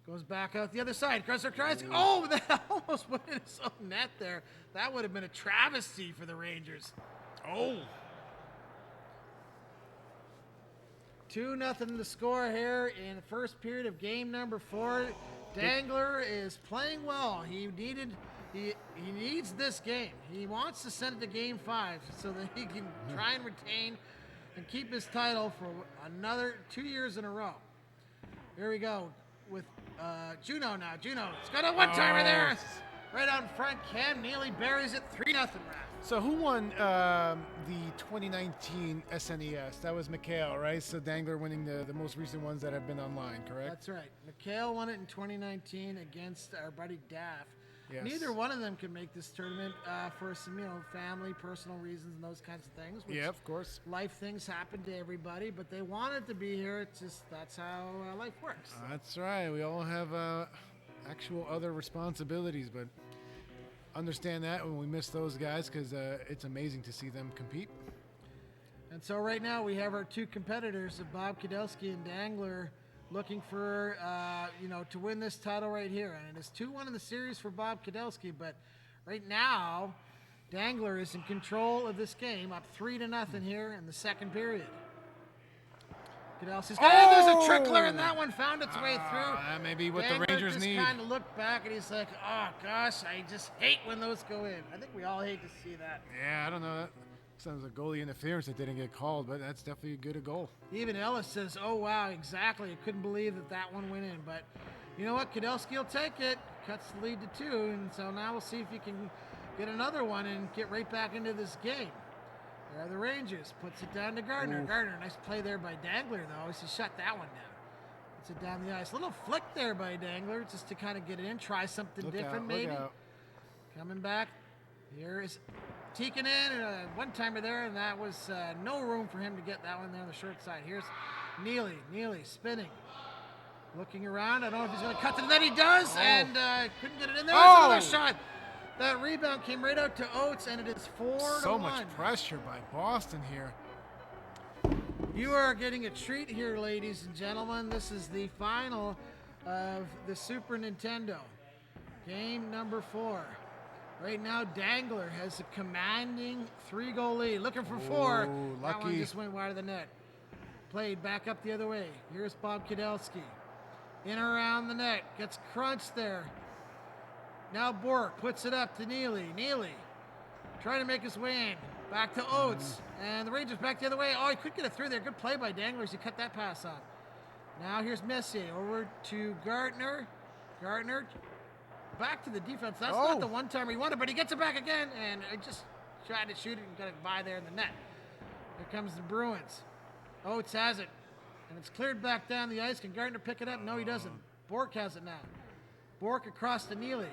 Goes back out the other side. Gressler tries. Oh, that almost went in his own net there. That would have been a travesty for the Rangers. Oh. 2-0 to score here in the first period of game number 4. Dangler is playing well. He needs this game. He wants to send it to game 5 so that he can try and retain and keep his title for another 2 years in a row. Here we go with Juno now. Juno, it's got a one-timer there. Right out in front. Cam Neely buries it 3-0 Wrath. So who won the 2019 SNES? That was McHale, right? So Dangler winning the most recent ones that have been online, correct? That's right. McHale won it in 2019 against our buddy Daff. Yes. Neither one of them could make this tournament for some, family, personal reasons, and those kinds of things. Which Yeah, of course. life things happen to everybody, but they wanted to be here. It's just that's how life works. That's right. We all have actual other responsibilities, but understand that when we miss those guys because it's amazing to see them compete. And so right now we have our 2 competitors of Bob Kudelski and Dangler looking for, to win this title right here. And it is 2-1 in the series for Bob Kudelski, but right now Dangler is in control of this game, up 3-0 here in the second period. Kudelski's got it. There's a trickler, and that one found its way through. That may be what Dangler the Rangers need. just kind of looked back, and he's like, oh, gosh, I just hate when those go in. I think we all hate to see that. Yeah, I don't know. That sounds like goalie interference that didn't get called, but that's definitely good a goal. Even Ellis says, oh, wow, exactly. I couldn't believe that one went in. But you know what? Kudelski will take it. Cuts the lead to 2. And so now we'll see if he can get another one and get right back into this game. There are the Rangers. Puts it down to Gardner. Ooh. Gardner, nice play there by Dangler, though. He shut that one down. Puts it down the ice. Little flick there by Dangler just to kind of get it in. Try something different, maybe. Look out. Coming back. Here is Teakin in, one-timer there, and that was no room for him to get that one there on the short side. Here's Neely. Neely spinning. Looking around. I don't know if he's going to cut to the net. He does, and couldn't get it in there. That's another shot. That rebound came right out to Oates, and it is 4-1. So much pressure by Boston here. You are getting a treat here, ladies and gentlemen. This is the final of the Super Nintendo. Game number 4. Right now, Dangler has a commanding 3-goal lead. Looking for 4. That one lucky. just went wide of the net. Played back up the other way. Here's Bob Kudelski. In around the net. Gets crunched there. Now Bork puts it up to Neely. Neely trying to make his way in. Back to Oates. And the Rangers back the other way. Oh, he could get it through there. Good play by Dangler as he cut that pass off. Now here's Messier over to Gartner. Gartner back to the defense. That's not the one time he wanted, but he gets it back again. And I just tried to shoot it and got it by there in the net. Here comes the Bruins. Oates has it. And it's cleared back down the ice. Can Gartner pick it up? No, he doesn't. Bork has it now. Bork across to Neely.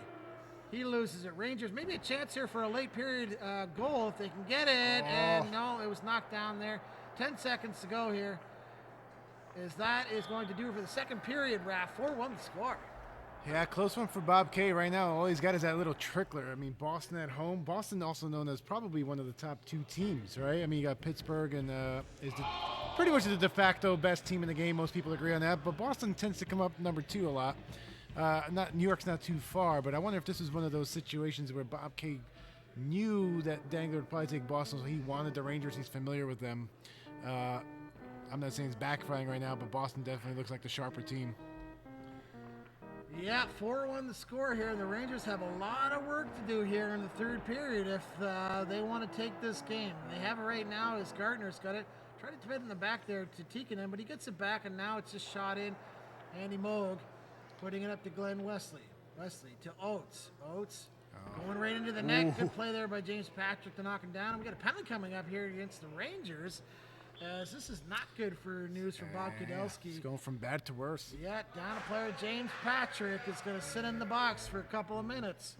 He loses it. Rangers, maybe a chance here for a late period goal if they can get it. And no, it was knocked down there. 10 seconds to go here. That is going to do it for the second period, Raph. 4-1 the score. Yeah, close one for Bob K right now. All he's got is that little trickler. I mean, Boston at home. Boston also known as probably one of the top 2 teams, right? I mean, you got Pittsburgh and is pretty much the de facto best team in the game. Most people agree on that. But Boston tends to come up number 2 a lot. New York's not too far, but I wonder if this is one of those situations where Bob K knew that Dangler would probably take Boston, so he wanted the Rangers. He's familiar with them. I'm not saying it's backfiring right now, but Boston definitely looks like the sharper team. Yeah, 4-1 the score here. The Rangers have a lot of work to do here in the third period if they want to take this game. They have it right now as Gardner's got it. Tried to put it in the back there to Tikkanen, but he gets it back, and now it's just shot in. Andy Moog putting it up to Glenn Wesley. Wesley to Oates. Oates going right into the net. Good play there by James Patrick to knock him down. We got a penalty coming up here against the Rangers. As this is not good for news for Bob Kudelski. It's going from bad to worse. Yeah, down a player, James Patrick is going to sit in the box for a couple of minutes.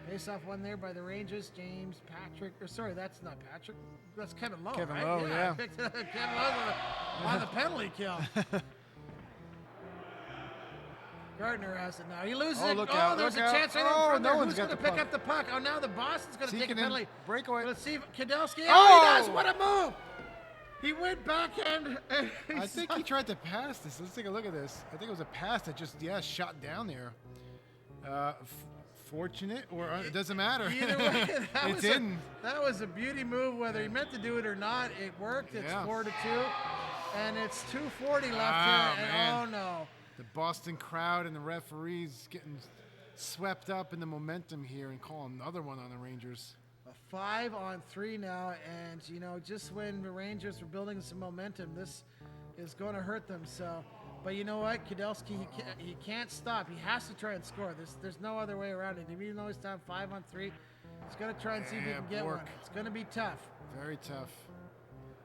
Face-off one there by the Rangers. James Patrick, or sorry, that's not Patrick. That's Kevin Lowe, Kevin right? Lowe, yeah. I picked Kevin Lowe on the penalty kill. Gardner has it now. He loses it. Look Oh, out, there's look a out. chance right in Oh, front no there. one's Who's got going to the pick puck. up the puck? Oh, now the Boston's going to take a penalty. Breakaway. Let's see if Kudelski. Oh! Oh, he does. What a move. He went backhand. I think he tried to pass this. Let's take a look at this. I think it was a pass that just, shot down there. Fortunate, or it doesn't matter. Either way, that was a beauty move. Whether he meant to do it or not, it worked. It's 4-2, and it's 2:40 left here. And man. oh no! The Boston crowd and the referees getting swept up in the momentum here and call another one on the Rangers. A 5-on-3 now, and just when the Rangers were building some momentum, this is going to hurt them. So. But you know what? Kudelski, he can't stop. He has to try and score. There's no other way around it. Even though he's down 5-on-3, he's going to try and see if he can get one. It's going to be tough. Very tough.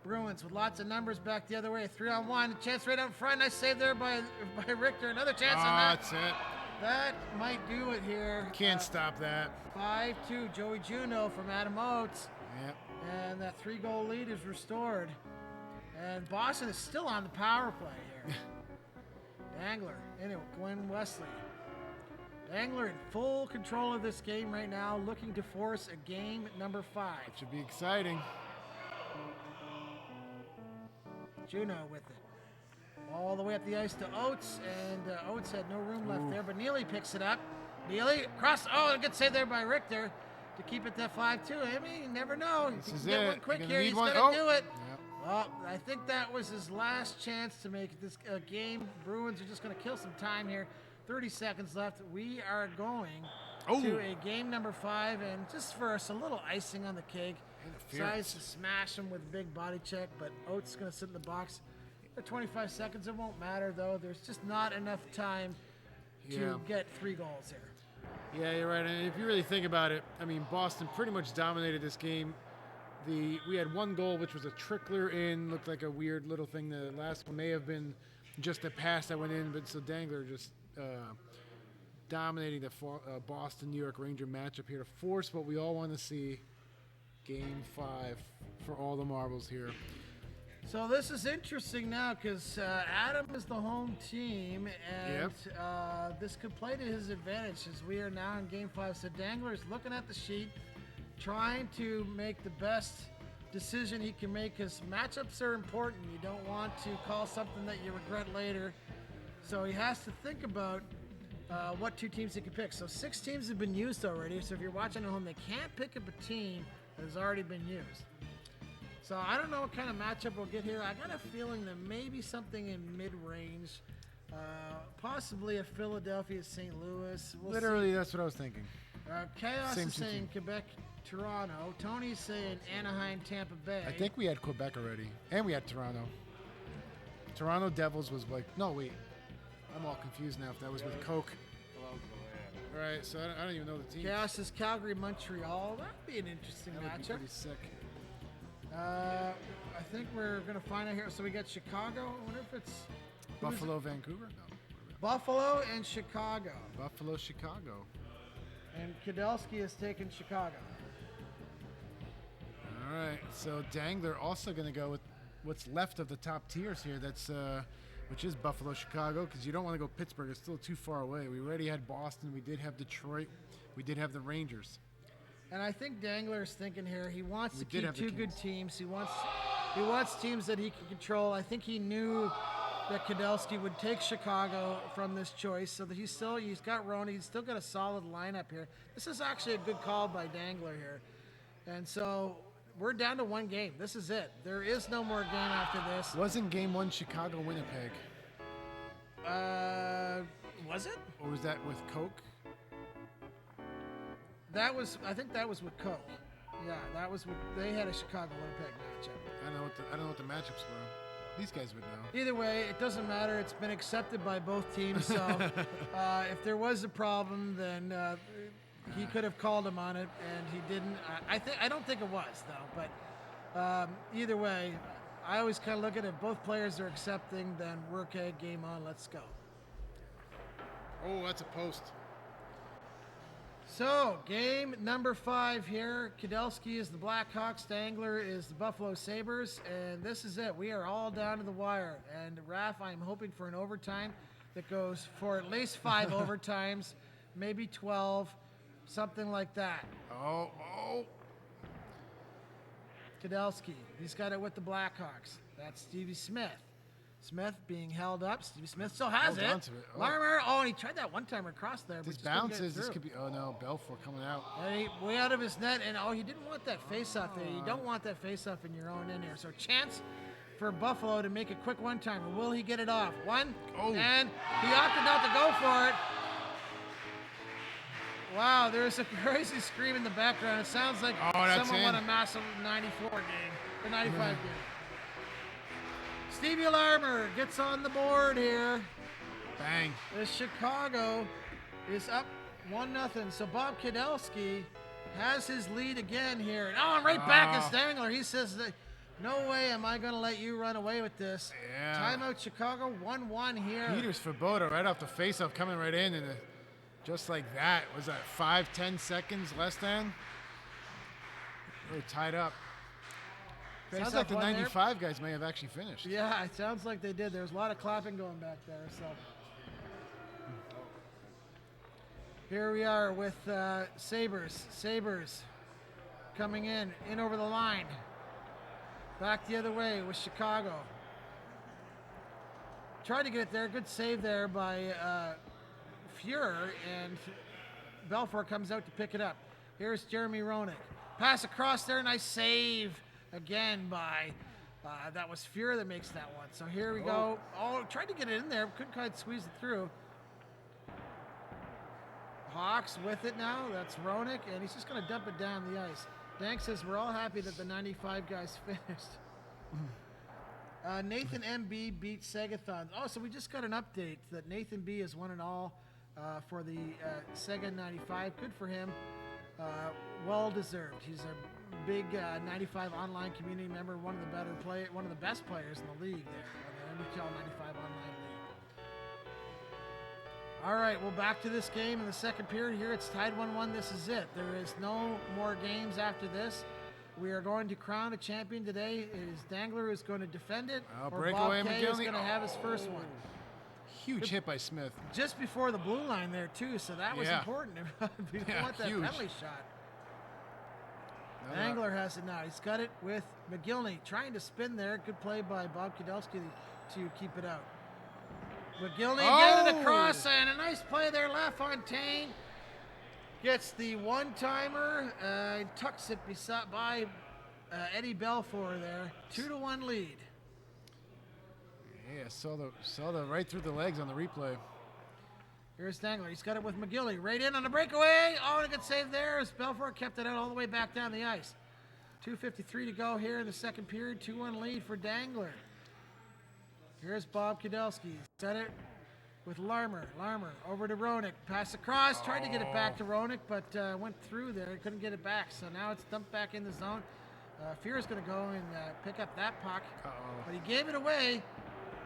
Bruins with lots of numbers back the other way. 3-on-1. A chance right out front. Nice save there by Richter. Another chance on that. That's it. That might do it here. Can't stop that. 5-2. Joey Juneau from Adam Oates. Yep. And that 3-goal lead is restored. And Boston is still on the power play here. Dangler, anyway, Glenn Wesley. Dangler in full control of this game right now, looking to force a game number 5. It should be exciting. Juneau with it. All the way up the ice to Oates, and Oates had no room left there, but Neely picks it up. Neely, cross, a good save there by Richter to keep it to 5-2. I mean, you never know. This If is he can get it. one quick You're here, gonna he's need going one. to do it. Yep. Well, I think that was his last chance to make this game. Bruins are just going to kill some time here. 30 seconds left. We are going to a game number 5, and just for us, a little icing on the cake. Decides to smash him with a big body check, but Oates is going to sit in the box for 25 seconds. It won't matter, though. There's just not enough time to get 3 goals here. Yeah, you're right. And if you really think about it, I mean, Boston pretty much dominated this game. We had 1 goal, which was a trickler in, looked like a weird little thing. The last one may have been just a pass that went in, but so Dangler just dominating the Boston-New York Ranger matchup here to force what we all want to see, Game 5 for all the marbles here. So this is interesting now because Adam is the home team, and this could play to his advantage as we are now in Game 5. So Dangler is looking at the sheet, trying to make the best decision he can make because matchups are important. You don't want to call something that you regret later. So he has to think about what 2 teams he can pick. So 6 teams have been used already. So if you're watching at home, they can't pick up a team that has already been used. So I don't know what kind of matchup we'll get here. I got a feeling that maybe something in mid-range, possibly a Philadelphia St. Louis. We'll Literally, see. that's what I was thinking. Chaos Same is saying Quebec, Toronto. Tony's saying Anaheim, Tampa Bay. I think we had Quebec already, and we had Toronto. Toronto Devils was like, no, wait. I'm all confused now if that was with Coke. All right, so I don't even know the team. Chaos is Calgary, Montreal. That'd be an interesting That would be matchup. pretty sick. I think we're going to find out here. So we got Chicago. I wonder if it's Buffalo, Vancouver? No. Buffalo and Chicago. Buffalo, Chicago. And Kudelski has taken Chicago. All right, so Dangler also going to go with what's left of the top tiers here. That's which is Buffalo, Chicago, because you don't want to go Pittsburgh. It's still too far away. We already had Boston. We did have Detroit. We did have the Rangers. And I think Dangler's thinking here. He wants to did keep have the 2 good Kings. teams. He wants teams that he can control. I think he knew that Kudelski would take Chicago from this choice, so that he's got Roney. He's still got a solid lineup here. This is actually a good call by Dangler here. And so we're down to one game. This is it. There is no more game after this. Wasn't game 1 Chicago Winnipeg? Was it? Or was that with Coke? I think that was with Coke. Yeah, that was with, they had a Chicago Winnipeg matchup. I don't know what the matchups were. These guys would know. Either way, it doesn't matter. It's been accepted by both teams. So if there was a problem, then he could have called him on it, and he didn't. I don't think it was though. But either way, I always kind of look at it. If both players are accepting, then we're okay. Game on. Let's go. Oh, that's a post. So, game number 5 here. Kudelski is the Blackhawks. Dangler is the Buffalo Sabres. And this is it. We are all down to the wire. And, Raph, I'm hoping for an overtime that goes for at least 5 overtimes, maybe 12, something like that. Oh. Kudelski, he's got it with the Blackhawks. That's Stevie Smith. Smith being held up. Stevie Smith still has Held it. onto it. Oh. Larmer, and he tried that one-timer across there. but This just couldn't get it bounces. This through. could be. Oh no, Belfour coming out. And he, way out of his net, and he didn't want that face-off there. You don't want that face-off in your own end here. So chance for Buffalo to make a quick one-timer. Will he get it off? One, and he opted not to go for it. Wow, there's a crazy scream in the background. It sounds like someone won a massive 94 game, or 95 game. Stevie Larmer gets on the board here. Bang. The Chicago is up 1-0. So Bob Kudelski has his lead again here. And right back is Dangler. He says that no way am I going to let you run away with this. Yeah. Timeout Chicago, 1-1 here. Peters Svoboda right off the faceoff coming right in, and just like that. Was that 5-10 seconds less than? We're tied up. Sounds like the 95 guys may have actually finished. Yeah, it sounds like they did. There's a lot of clapping going back there. So here we are with Sabres. Sabres coming in over the line. Back the other way with Chicago. Tried to get it there. Good save there by Fuhrer, and Belfour comes out to pick it up. Here's Jeremy Roenick. Pass across there. Nice save. Again by, that was Fuhrer that makes that one. So here we go. Tried to get it in there, couldn't quite squeeze it through. Hawks with it now. That's Roenick, and he's just going to dump it down the ice. Dank says we're all happy that the 95 guys finished. Nathan M.B. beat Segathon. Oh, so we just got an update that Nathan B. has won it all for the Sega 95. Good for him. Well deserved. He's a big 95 online community member, one of the best players in the league there, on the NHL 95 online league. All right, well, back to this game in the second period here. It's tied 1-1. This is it. There is no more games after this. We are going to crown a champion today. It is Dangler who's going to defend it, or breakaway Bob Kay is McGillney. going to have his first one. Huge hit by Smith. Just before the blue line there, too, so that was important. We don't want that penalty shot. Dangler has it now. He's got it with McGillney trying to spin there. Good play by Bob Kudelski to keep it out. McGillney getting it across, and a nice play there. LaFontaine gets the one-timer, tucks it by Eddie Belfour there. 2-1 lead. Yeah, saw the right through the legs on the replay. Here's Dangler. He's got it with McGillney. Right in on the breakaway. Oh, and a good save there as Belfour kept it out all the way back down the ice. 2:53 to go here in the second period. 2-1 lead for Dangler. Here's Bob Kudelski. He's got it with Larmer. Larmer over to Roenick. Pass across. Tried to get it back to Roenick, but went through there. Couldn't get it back. So now it's dumped back in the zone. Fear's going to go and pick up that puck. But he gave it away.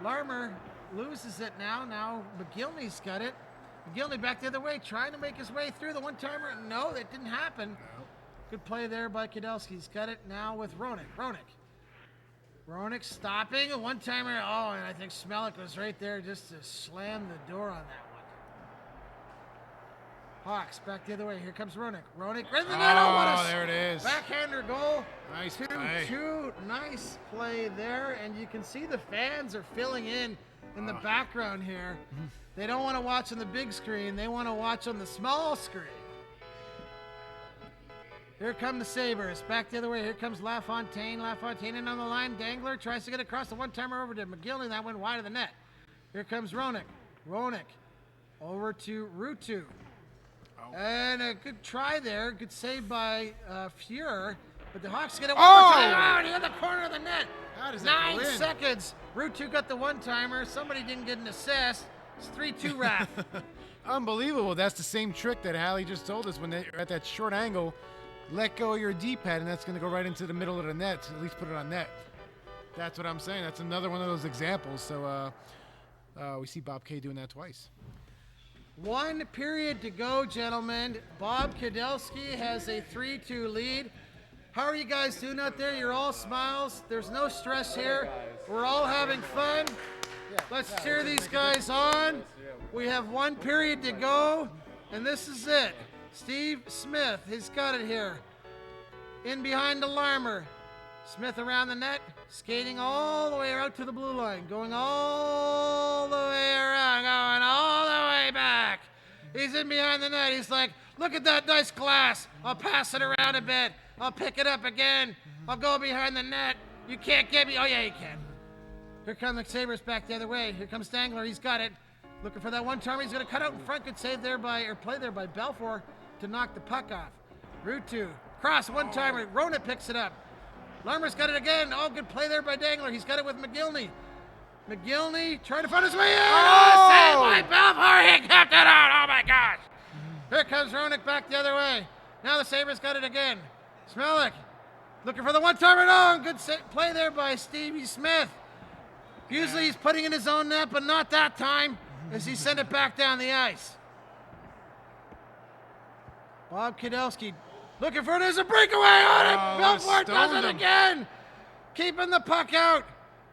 Larmer loses it now. Now McGillney's got it. McGillney back the other way, trying to make his way through the one-timer. No, that didn't happen. No. Good play there by Kudelski. He's got it now with Roenick. Roenick stopping a one-timer. Oh, and I think Smelik was right there just to slam the door on that one. Hawks back the other way. Here comes Roenick. Roenick right in the net. Oh, there it is. Backhander goal. Nice play. 2-2. Nice play there, and you can see the fans are filling in the background here. They don't want to watch on the big screen. They want to watch on the small screen. Here come the Sabres. Back the other way. Here comes LaFontaine. LaFontaine in on the line. Dangler tries to get across the one-timer over to McGillney. That went wide of the net. Here comes Roenick. Roenick over to Ruutu. And a good try there. Good save by Fuhr. But the Hawks get it one more time. In the corner of the net. How does that 9 go in? seconds. Ruutu got the one-timer. Somebody didn't get an assist. It's 3-2 wrap. Unbelievable. That's the same trick that Hallie just told us when they're at that short angle. Let go of your D-pad, and that's going to go right into the middle of the net, so at least put it on net. That's what I'm saying. That's another one of those examples. So we see Bob K doing that twice. 1 period to go, gentlemen. Bob Kudelski has a 3-2 lead. How are you guys doing out there? You're all smiles. There's no stress here. We're all having fun. Let's cheer these guys on. We have 1 period to go, and this is it. Steve Smith, he's got it here. In behind the Larmer. Smith around the net, skating all the way out to the blue line, going all the way around, going all the way back. He's in behind the net. He's like, look at that nice glass. I'll pass it around a bit. I'll pick it up again. I'll go behind the net. You can't get me. Oh, yeah, you can. Here come the Sabres back the other way. Here comes Dangler. He's got it. Looking for that one-timer. He's going to cut out in front. Good save there play there by Belfour to knock the puck off. Ruutu. Cross, one-timer. Roenick picks it up. Larmer's got it again. Oh, good play there by Dangler. He's got it with McGillney. McGillney trying to find his way in. Oh, save by Belfour. He kept it out. Oh, my gosh. Here comes Roenick back the other way. Now the Sabres got it again. Smelik looking for the one-timer. No, good play there by Stevie Smith. Usually he's putting in his own net, but not that time as he sent it back down the ice. Bob Kudelski looking for it. There's a breakaway on it. Belfour does it again. Keeping the puck out.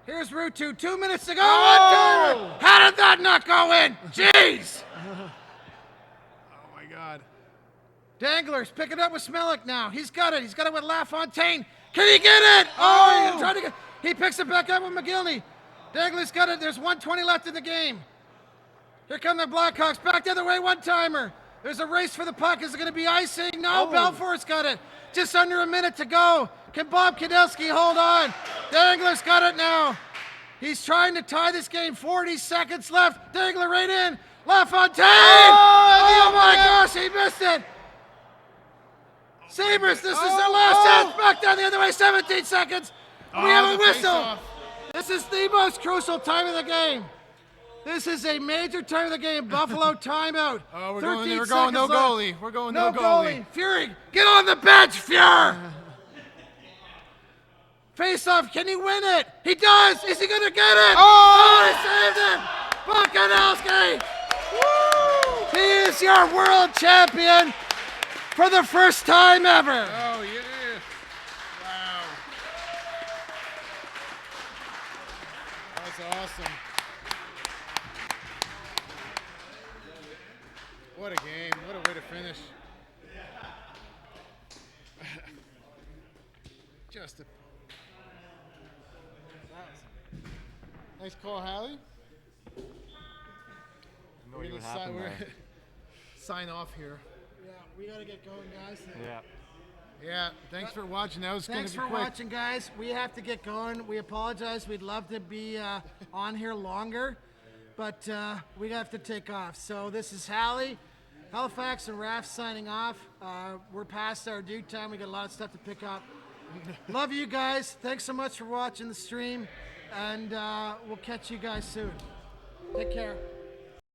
Here's Ruutu. 2 minutes to go. One-timer. How did that not go in? Jeez. Oh, my God. Dangler's picking up with Smelik now. He's got it. He's got it with LaFontaine. Can he get it? Oh, he's trying to get. He picks it back up with McGillney. Dangler's got it. There's 1:20 left in the game. Here come the Blackhawks. Back the other way. One-timer. There's a race for the puck. Is it going to be icing? No, Belfour's got it. Just under a minute to go. Can Bob Kudelski hold on? Dangler's got it now. He's trying to tie this game. 40 seconds left. Dangler right in. LaFontaine! Oh my gosh, he missed it. Sabres, this is their last chance. Back down the other way. 17 seconds. We have a whistle. This is the most crucial time of the game. This is a major time of the game. Buffalo timeout. Oh, we're going no goalie. We're going no goalie. Fury, get on the bench, Fury. Face off. Can he win it? He does. Is he going to get it? Oh, he saved it. Buchanowski. He is your world champion for the first time ever. Oh, yeah. Wow. That's awesome. What a game. What a way to finish. Just a nice call, Hallie. Know what happened there. Sign off here. Yeah, we got to get going, guys. Yeah. Yeah, thanks for watching. That was going to Thanks be for quick. watching, guys. We have to get going. We apologize. We'd love to be on here longer, but we have to take off. So this is Hallie, Halifax, and Raph signing off. We're past our due time. We got a lot of stuff to pick up. Love you guys. Thanks so much for watching the stream, and we'll catch you guys soon. Take care.